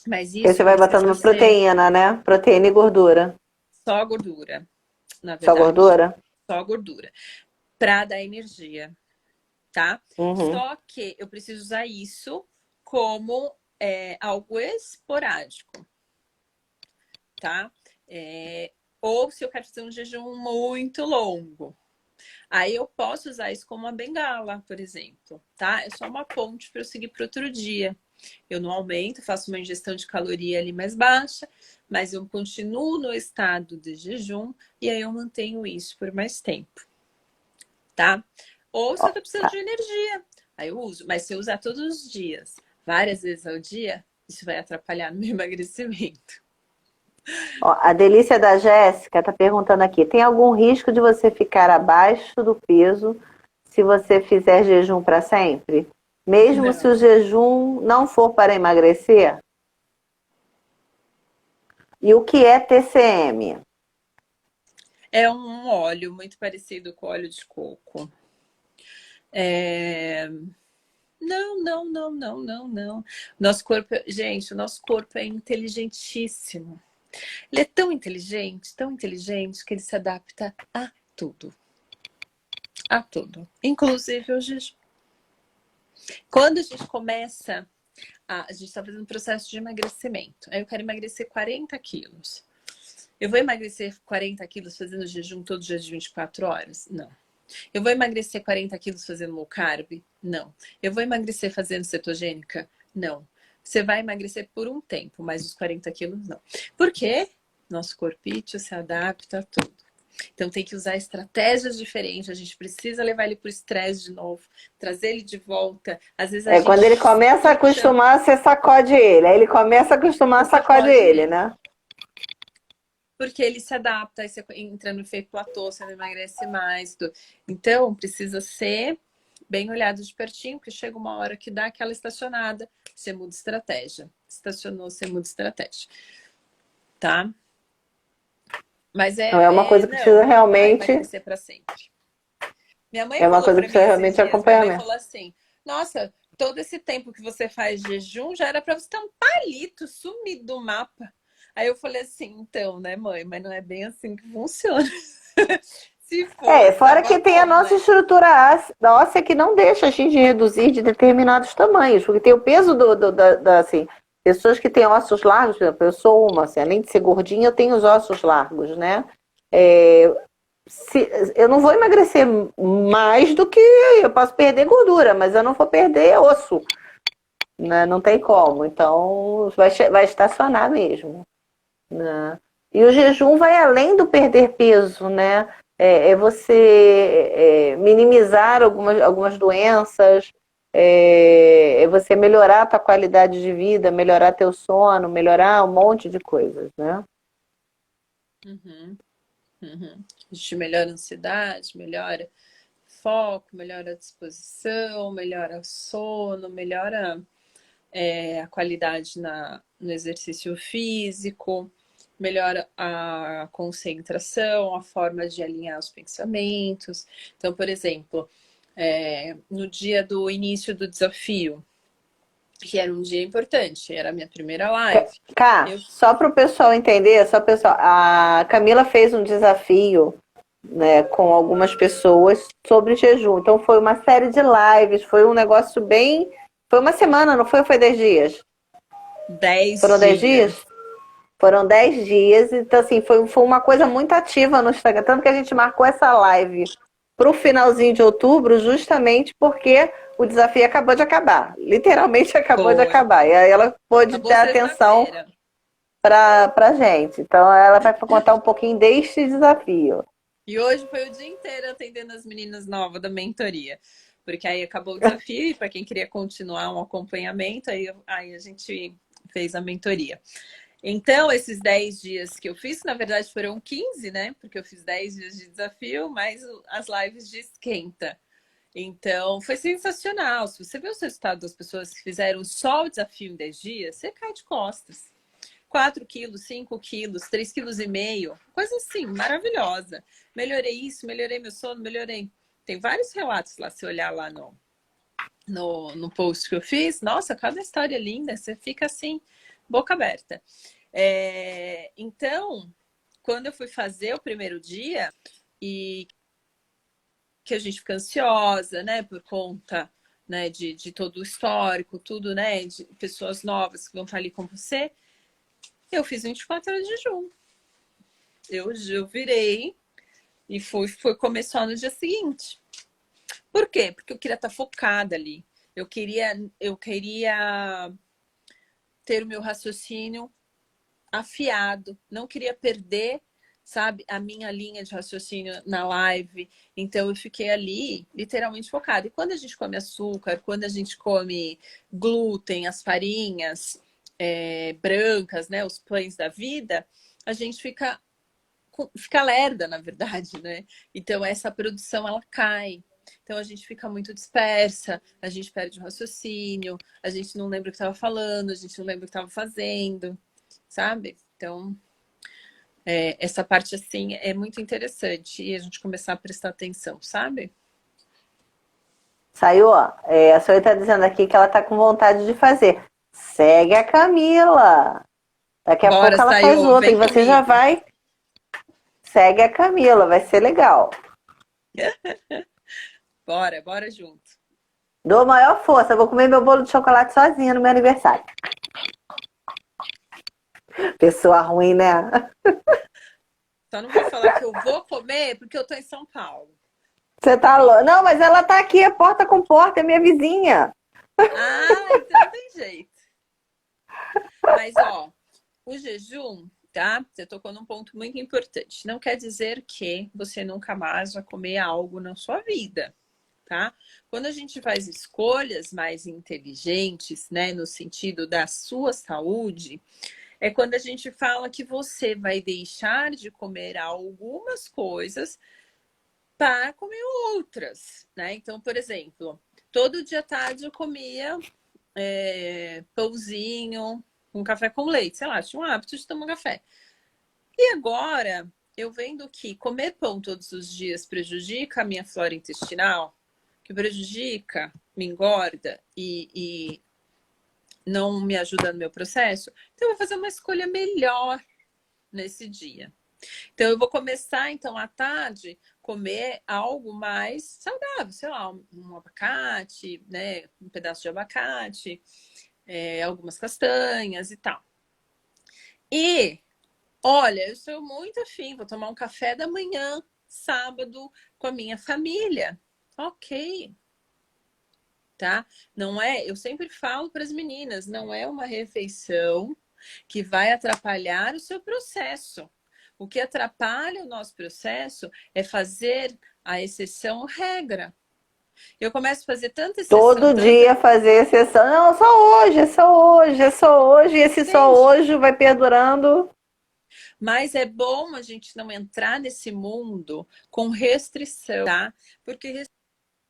[SPEAKER 2] Mas
[SPEAKER 1] Que aí você
[SPEAKER 2] isso
[SPEAKER 1] vai botando
[SPEAKER 2] precisa
[SPEAKER 1] uma
[SPEAKER 2] ser
[SPEAKER 1] proteína, né? Proteína e gordura.
[SPEAKER 2] só gordura, na
[SPEAKER 1] Só
[SPEAKER 2] verdade.
[SPEAKER 1] gordura?
[SPEAKER 2] só gordura, para dar energia, tá?
[SPEAKER 1] Uhum.
[SPEAKER 2] Só que eu preciso usar isso como algo esporádico, tá? Ou se eu quero fazer um jejum muito longo, aí eu posso usar isso como uma bengala, por exemplo, tá? É só uma ponte para eu seguir para outro dia. Eu não aumento, faço uma ingestão de caloria ali mais baixa, mas eu continuo no estado de jejum e aí eu mantenho isso por mais tempo, tá? Ou se eu tô precisando
[SPEAKER 1] Tá.
[SPEAKER 2] de energia, aí eu uso. Mas se eu usar todos os dias, várias vezes ao dia, isso vai atrapalhar no meu emagrecimento.
[SPEAKER 1] Ó, a Delícia da Jéssica está perguntando aqui: tem algum risco de você ficar abaixo do peso se você fizer jejum para sempre? Mesmo se o
[SPEAKER 2] Não.
[SPEAKER 1] jejum não for para emagrecer? E o que é TCM?
[SPEAKER 2] É um óleo muito parecido com óleo de coco. Não, não, não, não, não, não. Nosso corpo, gente, o nosso corpo é inteligentíssimo. Ele é tão inteligente que ele se adapta a tudo. A tudo. Inclusive o jejum. Quando a gente começa, a gente está fazendo um processo de emagrecimento. Aí eu quero emagrecer 40 quilos. Eu vou emagrecer 40 quilos fazendo jejum todos os dias de 24 horas? Não. Eu vou emagrecer 40 quilos fazendo low carb? Não. Eu vou emagrecer fazendo cetogênica? Não. Você vai emagrecer por um tempo, mas os 40 quilos não. Por quê? Nosso corpício se adapta a tudo. Então tem que usar estratégias diferentes. A gente precisa levar ele para o estresse de novo, trazer ele de volta. Às vezes a gente
[SPEAKER 1] Quando ele começa a
[SPEAKER 2] puxa,
[SPEAKER 1] acostumar, você sacode ele. Aí ele começa a acostumar, sacode ele, né?
[SPEAKER 2] porque ele se adapta, aí você entra no efeito platô, você não emagrece mais. Então precisa ser bem olhado de pertinho, porque chega uma hora que dá aquela estacionada, você muda estratégia. Estacionou, você muda estratégia. Tá? Mas
[SPEAKER 1] Então é uma coisa que precisa
[SPEAKER 2] não vai
[SPEAKER 1] realmente.
[SPEAKER 2] emagrecer para sempre. Minha mãe
[SPEAKER 1] É uma
[SPEAKER 2] falou
[SPEAKER 1] coisa que
[SPEAKER 2] para mim
[SPEAKER 1] precisa
[SPEAKER 2] esses
[SPEAKER 1] realmente
[SPEAKER 2] dias, minha mãe
[SPEAKER 1] acompanhamento.
[SPEAKER 2] falou assim: "Nossa, todo esse tempo que você faz jejum já era para você ter um palito sumido do mapa". Aí eu falei assim: "Então, né, mãe, mas não é bem assim que funciona". Se fosse,
[SPEAKER 1] Fora que
[SPEAKER 2] tava
[SPEAKER 1] tem a
[SPEAKER 2] bom,
[SPEAKER 1] nossa
[SPEAKER 2] né?
[SPEAKER 1] estrutura óssea que não deixa a gente reduzir de determinados tamanhos, porque tem o peso assim, pessoas que têm ossos largos, por exemplo, eu sou uma, assim, além de ser gordinha, eu tenho os ossos largos, né? É, eu não vou emagrecer mais do que eu posso perder gordura, mas eu não vou perder osso, né? Não tem como, então vai estacionar mesmo, né? E o jejum vai além do perder peso, né? É você minimizar algumas doenças, é você melhorar a tua qualidade de vida, melhorar teu sono, melhorar um monte de coisas, né?
[SPEAKER 2] Uhum, uhum. A gente melhora a ansiedade, melhora foco, melhora a disposição, melhora o sono, melhora a qualidade no exercício físico, melhora a concentração, a forma de alinhar os pensamentos. Então, por exemplo, no dia do início do desafio, que era um dia importante, era a minha primeira live.
[SPEAKER 1] Cá,
[SPEAKER 2] Eu
[SPEAKER 1] só para o pessoal entender, a Camila fez um desafio, né, com algumas pessoas sobre jejum. Então foi uma série de lives, foi um negócio bem. Foi uma semana, não foi? Ou foi 10 dias?
[SPEAKER 2] 10
[SPEAKER 1] Foram 10
[SPEAKER 2] dias.
[SPEAKER 1] dias? Foram 10 dias, então assim, foi uma coisa muito ativa no Instagram, tanto que a gente marcou essa live para o finalzinho de outubro, justamente porque o desafio acabou de acabar. Literalmente acabou de
[SPEAKER 2] Foi.
[SPEAKER 1] acabar. E aí ela pôde
[SPEAKER 2] Acabou
[SPEAKER 1] dar atenção
[SPEAKER 2] sexta-feira.
[SPEAKER 1] para gente. Então ela vai contar um pouquinho deste desafio.
[SPEAKER 2] E hoje foi o dia inteiro atendendo as meninas novas da mentoria. Porque aí acabou o desafio e para quem queria continuar um acompanhamento, aí a gente fez a mentoria. Então, esses 10 dias que eu fiz, na verdade foram 15, né? Porque eu fiz 10 dias de desafio, mais as lives de esquenta. Então, foi sensacional. Se você vê os resultados das pessoas que fizeram só o desafio em 10 dias, você cai de costas. 4 quilos, 5 quilos, 3,5 kg, coisa assim, maravilhosa. Melhorei isso, melhorei meu sono, melhorei. Tem vários relatos lá, se olhar lá no post que eu fiz. Nossa, cada história linda, você fica assim, boca aberta. Então, quando eu fui fazer o primeiro dia, e que a gente fica ansiosa, né? Por conta, né, de todo o histórico, tudo, né? De pessoas novas que vão estar ali com você. Eu fiz 24 horas de jejum. Eu virei e começar no dia seguinte. Por quê? Porque eu queria estar focada ali. Eu queria ter o meu raciocínio afiado. Não queria perder, sabe, a minha linha de raciocínio na live. Então eu fiquei ali literalmente focada. E quando a gente come açúcar, quando a gente come glúten, as farinhas brancas, né, os pães da vida, a gente fica lerda, na verdade, né? Então essa produção ela cai. Então a gente fica muito dispersa, a gente perde o raciocínio, a gente não lembra o que estava falando, a gente não lembra o que estava fazendo, sabe? Então essa parte assim é muito interessante e a gente começar a prestar atenção, sabe?
[SPEAKER 1] Saiu, ó. A Zoe tá dizendo aqui que ela tá com vontade de fazer. Segue a Camila. Daqui a
[SPEAKER 2] Bora,
[SPEAKER 1] pouco ela faz
[SPEAKER 2] Sayô,
[SPEAKER 1] outra. E
[SPEAKER 2] vem
[SPEAKER 1] você já
[SPEAKER 2] comigo.
[SPEAKER 1] vai. Segue a Camila, vai ser legal.
[SPEAKER 2] Bora junto.
[SPEAKER 1] Dou maior força. Vou comer meu bolo de chocolate sozinha no meu aniversário. Pessoa ruim, né?
[SPEAKER 2] Só não vou falar que eu vou comer porque eu tô em São Paulo.
[SPEAKER 1] Você tá louco. Não, mas ela tá aqui, é porta com porta, é minha vizinha.
[SPEAKER 2] Ah, então não tem jeito. Mas, ó, o jejum, tá? Você tocou num ponto muito importante. Não quer dizer que você nunca mais vai comer algo na sua vida, tá? Quando a gente faz escolhas mais inteligentes, né, no sentido da sua saúde, é quando a gente fala que você vai deixar de comer algumas coisas para comer outras, né? Então, por exemplo, todo dia à tarde eu comia pãozinho, um café com leite, sei lá, tinha um hábito de tomar café. E agora, eu vendo que comer pão todos os dias prejudica a minha flora intestinal, que prejudica, me engorda e não me ajuda no meu processo, então eu vou fazer uma escolha melhor nesse dia. Então eu vou começar, então, à tarde, comer algo mais saudável, sei lá, um abacate, né, um pedaço de abacate, algumas castanhas e tal. E, olha, eu sou muito afim, vou tomar um café da manhã, sábado, com a minha família. Ok, tá? Não é, eu sempre falo para as meninas, não é uma refeição que vai atrapalhar o seu processo. O que atrapalha o nosso processo é fazer a exceção regra. Eu começo a fazer tanta exceção,
[SPEAKER 1] Todo dia fazer exceção. Não, só hoje, é só hoje, é só hoje. E esse só
[SPEAKER 2] entende?
[SPEAKER 1] hoje vai perdurando.
[SPEAKER 2] Mas é bom a gente não entrar nesse mundo com restrição, tá? Porque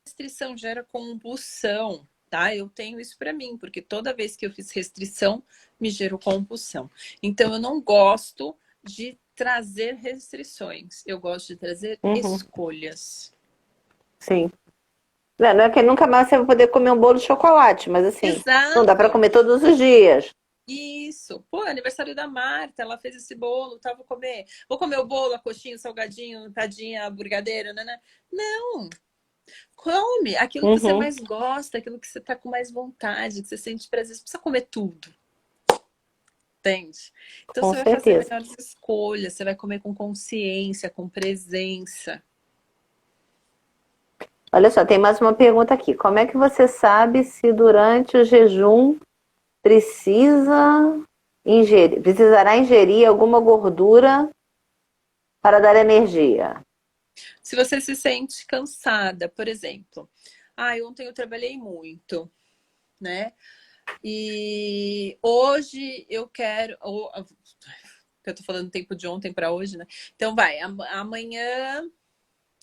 [SPEAKER 2] restrição gera compulsão, tá? Eu tenho isso para mim, porque toda vez que eu fiz restrição, me gerou compulsão. Então, eu não gosto de trazer restrições, eu gosto de trazer escolhas.
[SPEAKER 1] Sim. Não é que nunca mais você vai poder comer um bolo de chocolate, mas assim, não dá para
[SPEAKER 2] Exato.
[SPEAKER 1] comer todos os dias.
[SPEAKER 2] Isso. Pô, aniversário da Marta, ela fez esse bolo, tá? Vou comer. Vou comer o bolo, a coxinha, o salgadinho, tadinha, a brigadeiro, né? Não. Come aquilo que você
[SPEAKER 1] Uhum,
[SPEAKER 2] mais gosta, aquilo que você tá com mais vontade, que você sente prazer. Você precisa comer tudo, entende? Então
[SPEAKER 1] com
[SPEAKER 2] você vai fazer
[SPEAKER 1] certeza.
[SPEAKER 2] melhores escolhas, você vai comer com consciência, com presença.
[SPEAKER 1] Olha só, tem mais uma pergunta aqui. Como é que você sabe se durante o jejum precisará ingerir alguma gordura para dar energia?
[SPEAKER 2] Se você se sente cansada, por exemplo, ontem eu trabalhei muito, né? E hoje eu quero. Eu tô falando tempo de ontem para hoje, né? Então vai, amanhã.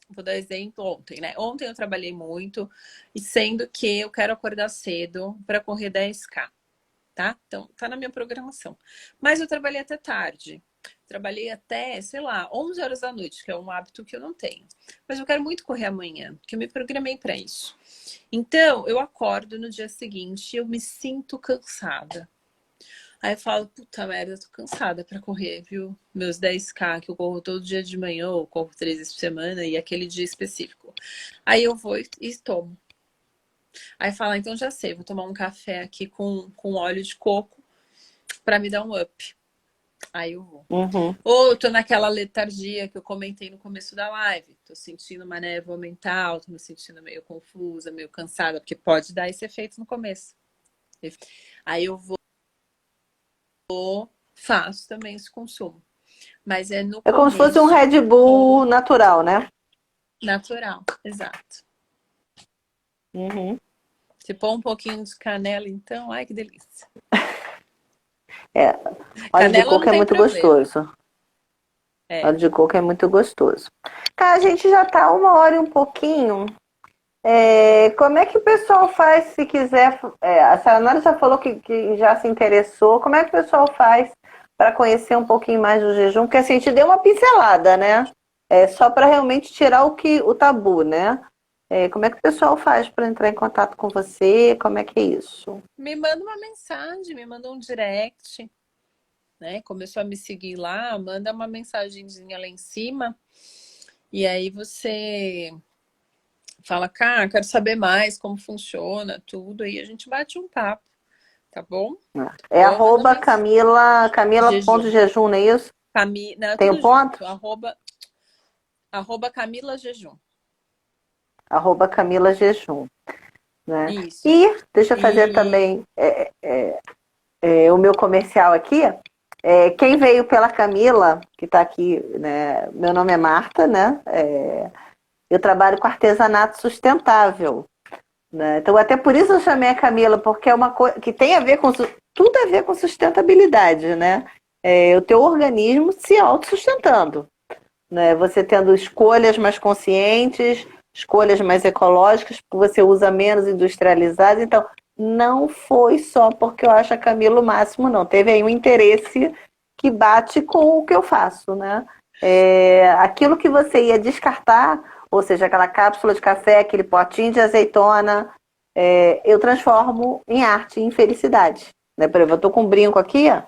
[SPEAKER 2] Vou dar exemplo ontem, né? Ontem eu trabalhei muito, e sendo que eu quero acordar cedo para correr 10K, tá? Então, tá na minha programação. Mas eu trabalhei até tarde. Trabalhei até, sei lá, 11 horas da noite, que é um hábito que eu não tenho. Mas eu quero muito correr amanhã, porque eu me programei para isso. Então, eu acordo no dia seguinte, eu me sinto cansada. Aí eu falo, puta merda, eu tô cansada pra correr, viu? Meus 10K que eu corro todo dia de manhã, ou corro 3 vezes por semana, e aquele dia específico. Aí eu vou e tomo. Aí fala, então já sei, vou tomar um café aqui com óleo de coco pra me dar um up. Aí eu vou.
[SPEAKER 1] Uhum.
[SPEAKER 2] Ou eu tô naquela letargia que eu comentei no começo da live. Tô sentindo uma névoa mental, tô me sentindo meio confusa, meio cansada, porque pode dar esse efeito no começo. Aí eu vou, faço também esse consumo. Mas é no
[SPEAKER 1] É como se fosse um
[SPEAKER 2] começo,
[SPEAKER 1] Red Bull natural, né?
[SPEAKER 2] natural, exato.
[SPEAKER 1] Uhum.
[SPEAKER 2] Se pôr um pouquinho de canela, então, ai que delícia.
[SPEAKER 1] É, óleo de
[SPEAKER 2] Canela
[SPEAKER 1] coco
[SPEAKER 2] não
[SPEAKER 1] é
[SPEAKER 2] tem
[SPEAKER 1] muito
[SPEAKER 2] problema.
[SPEAKER 1] gostoso.
[SPEAKER 2] É.
[SPEAKER 1] Óleo de coco é muito gostoso. Cara, a gente já tá 1 hora e um pouquinho. Como é que o pessoal faz se quiser? A Sayonara já falou que já se interessou. Como é que o pessoal faz para conhecer um pouquinho mais do jejum? Porque assim, a gente deu uma pincelada, né? Só para realmente tirar o tabu, né? Como é que o pessoal faz para entrar em contato com você? Como é que é isso?
[SPEAKER 2] Me manda uma mensagem, me manda um direct, né? Começou a me seguir lá, manda uma mensagenzinha lá em cima. E aí você fala, cara, quero saber mais como funciona tudo. Aí a gente bate um papo, tá bom?
[SPEAKER 1] É
[SPEAKER 2] Ou manda
[SPEAKER 1] arroba
[SPEAKER 2] mensagem. Jejum.
[SPEAKER 1] Camila.jejum, não é isso?
[SPEAKER 2] Não,
[SPEAKER 1] Tem o
[SPEAKER 2] tudo
[SPEAKER 1] ponto?
[SPEAKER 2] junto. Arroba Camila Jejum.
[SPEAKER 1] Arroba Camila Jejum, né?
[SPEAKER 2] Isso.
[SPEAKER 1] E deixa eu fazer
[SPEAKER 2] E
[SPEAKER 1] também o meu comercial aqui. Quem veio pela Camila, que está aqui, né? Meu nome é Marta, né? Eu trabalho com artesanato sustentável, né? Então, até por isso eu chamei a Camila, porque é uma coisa que tem a ver com tudo a ver com sustentabilidade, né? O teu organismo se autossustentando, né? Você tendo escolhas mais conscientes, escolhas mais ecológicas, porque você usa menos industrializados. Então, não foi só porque eu acho a Camila o máximo, não. Teve aí um interesse que bate com o que eu faço, né? Aquilo que você ia descartar, ou seja, aquela cápsula de café, aquele potinho de azeitona, eu transformo em arte, em felicidade. Né? Por exemplo, eu estou com um brinco aqui, ó, não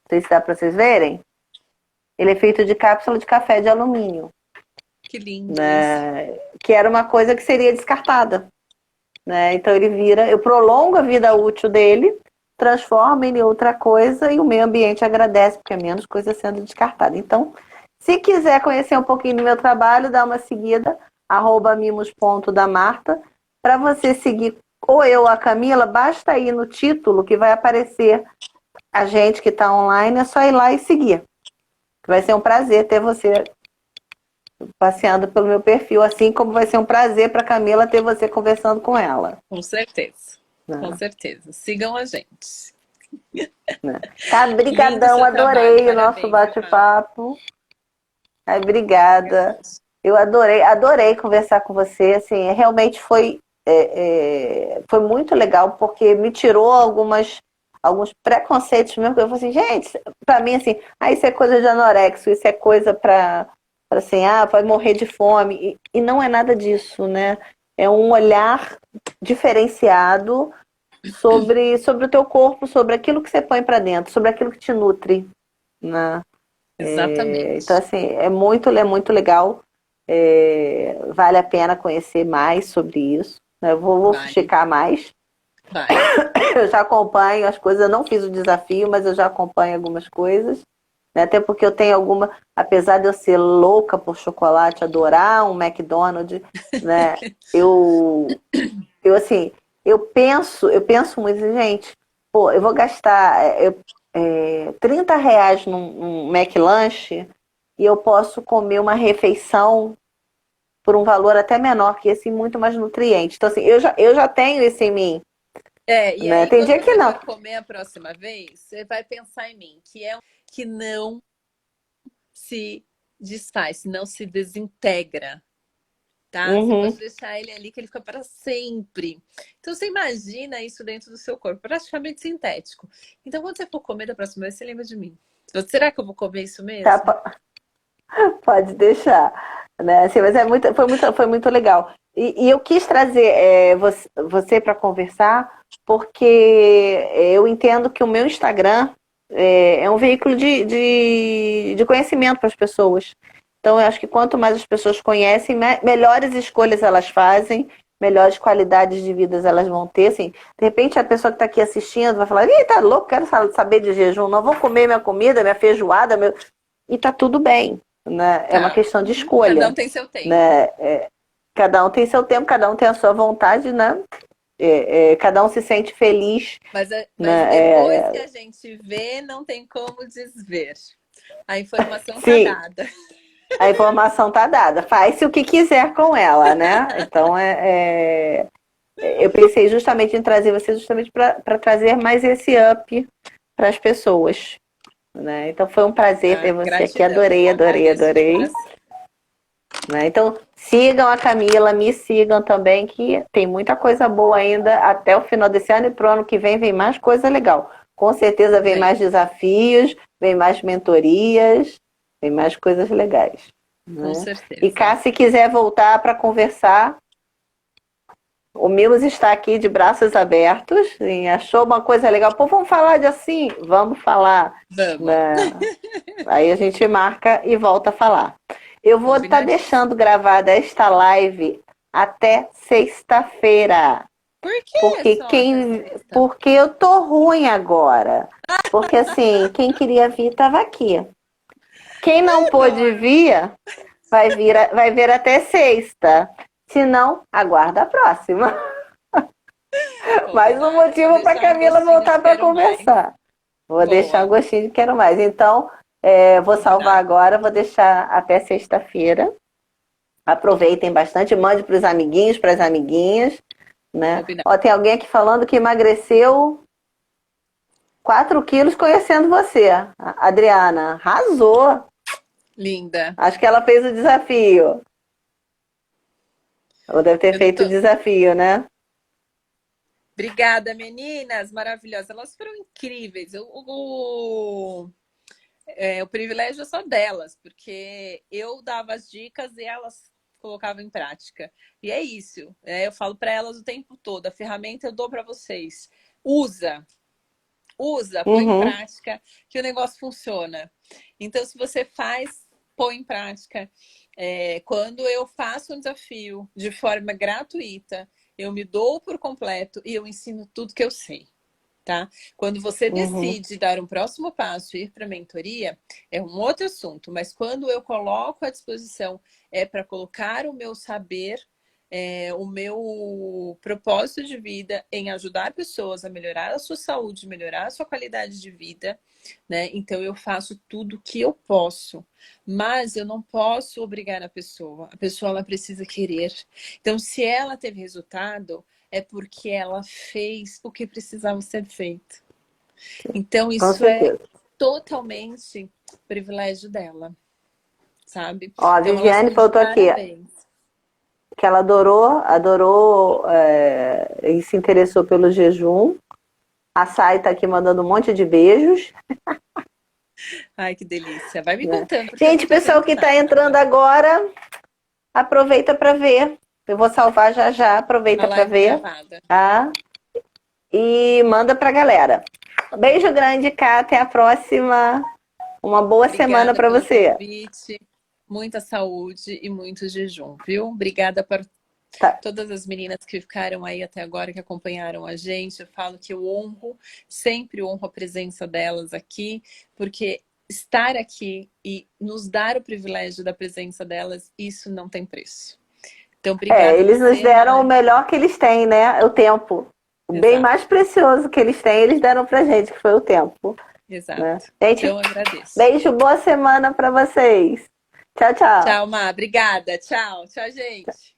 [SPEAKER 1] sei se dá para vocês verem. Ele é feito de cápsula de café de alumínio,
[SPEAKER 2] que lindo isso.
[SPEAKER 1] né? Que era uma coisa que seria descartada, né? Então eu prolongo a vida útil dele, transformo ele em outra coisa e o meio ambiente agradece, porque é menos coisa sendo descartada. Então, se quiser conhecer um pouquinho do meu trabalho, dá uma seguida, @mimos.damarta, para você seguir ou eu ou a Camila, basta ir no título que vai aparecer a gente que está online, é só ir lá e seguir. Vai ser um prazer ter você passeando pelo meu perfil, assim como vai ser um prazer para Camila ter você conversando com ela.
[SPEAKER 2] Com certeza. Com
[SPEAKER 1] Né?
[SPEAKER 2] certeza. Sigam a gente.
[SPEAKER 1] Né? Tá,
[SPEAKER 2] Lindo
[SPEAKER 1] brigadão,
[SPEAKER 2] seu trabalho.
[SPEAKER 1] adorei o nosso
[SPEAKER 2] Parabéns, Rafa.
[SPEAKER 1] bate-papo. Ai, obrigada. Eu adorei conversar com você. Assim, realmente foi muito legal, porque me tirou alguns preconceitos mesmo. Que eu falei assim, gente, pra mim, assim, isso é coisa de anorexo, isso é coisa pra assim, vai morrer de fome. E não é nada disso, né? É um olhar diferenciado sobre o teu corpo, sobre aquilo que você põe pra dentro, sobre aquilo que te nutre, né? Então,
[SPEAKER 2] Exatamente.
[SPEAKER 1] assim, é muito legal. Vale a pena conhecer mais sobre isso. Né? Vou
[SPEAKER 2] Vale.
[SPEAKER 1] checar mais.
[SPEAKER 2] Vai.
[SPEAKER 1] Eu já acompanho as coisas, eu não fiz o desafio, mas eu já acompanho algumas coisas. Né? Até porque eu tenho apesar de eu ser louca por chocolate, adorar um McDonald's, né? Assim, eu penso muito, gente, pô, eu vou gastar R$ 30 num McLanche e eu posso comer uma refeição por um valor até menor que esse, muito mais nutriente. Então, assim, eu já tenho isso em mim,
[SPEAKER 2] E
[SPEAKER 1] né?
[SPEAKER 2] aí,
[SPEAKER 1] Tem
[SPEAKER 2] quando
[SPEAKER 1] dia que
[SPEAKER 2] você
[SPEAKER 1] não.
[SPEAKER 2] for comer a próxima vez, você vai pensar em mim, que não se desfaz, não se desintegra, tá? Você
[SPEAKER 1] Uhum.
[SPEAKER 2] pode deixar ele ali que ele fica para sempre. Então você imagina isso dentro do seu corpo, praticamente sintético. Então quando você for comer da próxima vez, você lembra de mim. Será que eu vou comer isso
[SPEAKER 1] Tá,
[SPEAKER 2] mesmo?
[SPEAKER 1] pode deixar. Né? Assim, mas foi muito legal. E eu quis trazer você para conversar, porque eu entendo que o meu Instagram é um veículo de conhecimento para as pessoas. Então, eu acho que quanto mais as pessoas conhecem, melhores escolhas elas fazem, melhores qualidades de vida elas vão ter. Assim, de repente, a pessoa que está aqui assistindo vai falar: ih, tá louco, quero saber de jejum, não vou comer minha comida, minha feijoada, meu... E tá tudo bem, né? É uma
[SPEAKER 2] Tá.
[SPEAKER 1] questão de escolha.
[SPEAKER 2] Cada um tem seu tempo.
[SPEAKER 1] Né? Cada um tem seu tempo, cada um tem a sua vontade, né? Cada um se sente feliz.
[SPEAKER 2] Mas
[SPEAKER 1] Né?
[SPEAKER 2] depois que a gente vê, não tem como desver. A informação tá
[SPEAKER 1] Sim.
[SPEAKER 2] dada.
[SPEAKER 1] A informação tá dada. Faz-se o que quiser com ela, né? Então, eu pensei justamente em trazer você justamente para trazer mais esse up para as pessoas. Né? Então, foi um prazer ter você aqui.
[SPEAKER 2] Gratidão.
[SPEAKER 1] Adorei.
[SPEAKER 2] Agradeço de coração.
[SPEAKER 1] Né? Então, sigam a Camila, me sigam também, que tem muita coisa boa ainda até o final desse ano, e pro ano que vem mais coisa legal. Com certeza vem mais desafios, vem mais mentorias, vem mais coisas legais.
[SPEAKER 2] Com
[SPEAKER 1] Né?
[SPEAKER 2] certeza.
[SPEAKER 1] E cá, se quiser voltar para conversar, o Mimos está aqui de braços abertos. E achou uma coisa legal? Pô, vamos falar de assim? Vamos falar.
[SPEAKER 2] Vamos.
[SPEAKER 1] Né? Aí a gente marca e volta a falar. Eu vou estar deixando gravada esta live até sexta-feira.
[SPEAKER 2] Por quê?
[SPEAKER 1] Porque eu tô ruim agora. Porque assim, quem queria vir estava aqui. Quem não pôde vir, vai ver até sexta. Se não, aguarda a próxima. Mais um motivo para Camila voltar para conversar. Vou deixar um gostinho de quero mais. Então, vou salvar agora, vou deixar até sexta-feira. Aproveitem bastante, mande para os amiguinhos, para as amiguinhas. Né? Ó, tem alguém aqui falando que emagreceu 4 quilos conhecendo você. A Adriana, arrasou.
[SPEAKER 2] Linda.
[SPEAKER 1] Acho que ela fez o desafio. Ou deve ter feito o desafio, né?
[SPEAKER 2] Obrigada, meninas maravilhosas. Elas foram incríveis. O privilégio é só delas, porque eu dava as dicas e elas colocavam em prática. E é isso. Eu falo para elas o tempo todo. A ferramenta eu dou para vocês. Usa, põe em prática, que o negócio funciona. Então, se você faz, põe em prática. Quando eu faço um desafio de forma gratuita, eu me dou por completo e eu ensino tudo que eu sei. Tá? Quando você decide dar um próximo passo e ir para a mentoria, é um outro assunto. Mas quando eu coloco à disposição, é para colocar o meu saber, o meu propósito de vida em ajudar pessoas a melhorar a sua saúde, melhorar a sua qualidade de vida, né? Então eu faço tudo que eu posso, mas eu não posso obrigar a pessoa. A pessoa ela precisa querer. Então, se ela teve resultado, é porque ela fez o que precisava ser feito. Então, isso é totalmente privilégio dela, sabe?
[SPEAKER 1] Ó, a Viviane falou aqui que ela adorou e se interessou pelo jejum. A Sai tá aqui mandando um monte de beijos.
[SPEAKER 2] Ai, que delícia. Vai me contando.
[SPEAKER 1] Gente, pessoal que tá entrando agora, aproveita para ver. Eu vou salvar já, aproveita para ver. Tá? E manda pra galera. Beijo grande, Cá, até a próxima. Uma boa semana para você.
[SPEAKER 2] Convite. Muita saúde e muito jejum, viu? Obrigada por todas as meninas que ficaram aí até agora, que acompanharam a gente. Eu falo que eu sempre honro a presença delas aqui, porque estar aqui e nos dar o privilégio da presença delas, isso não tem preço. Então, obrigada.
[SPEAKER 1] Eles nos deram o melhor que eles têm, né? O tempo. O bem mais precioso que eles têm, eles deram pra gente, que foi o tempo.
[SPEAKER 2] Exato.
[SPEAKER 1] Né? Gente,
[SPEAKER 2] então, eu agradeço.
[SPEAKER 1] Beijo, boa semana pra vocês. Tchau, tchau.
[SPEAKER 2] Tchau, Má. Obrigada. Tchau. Tchau, gente.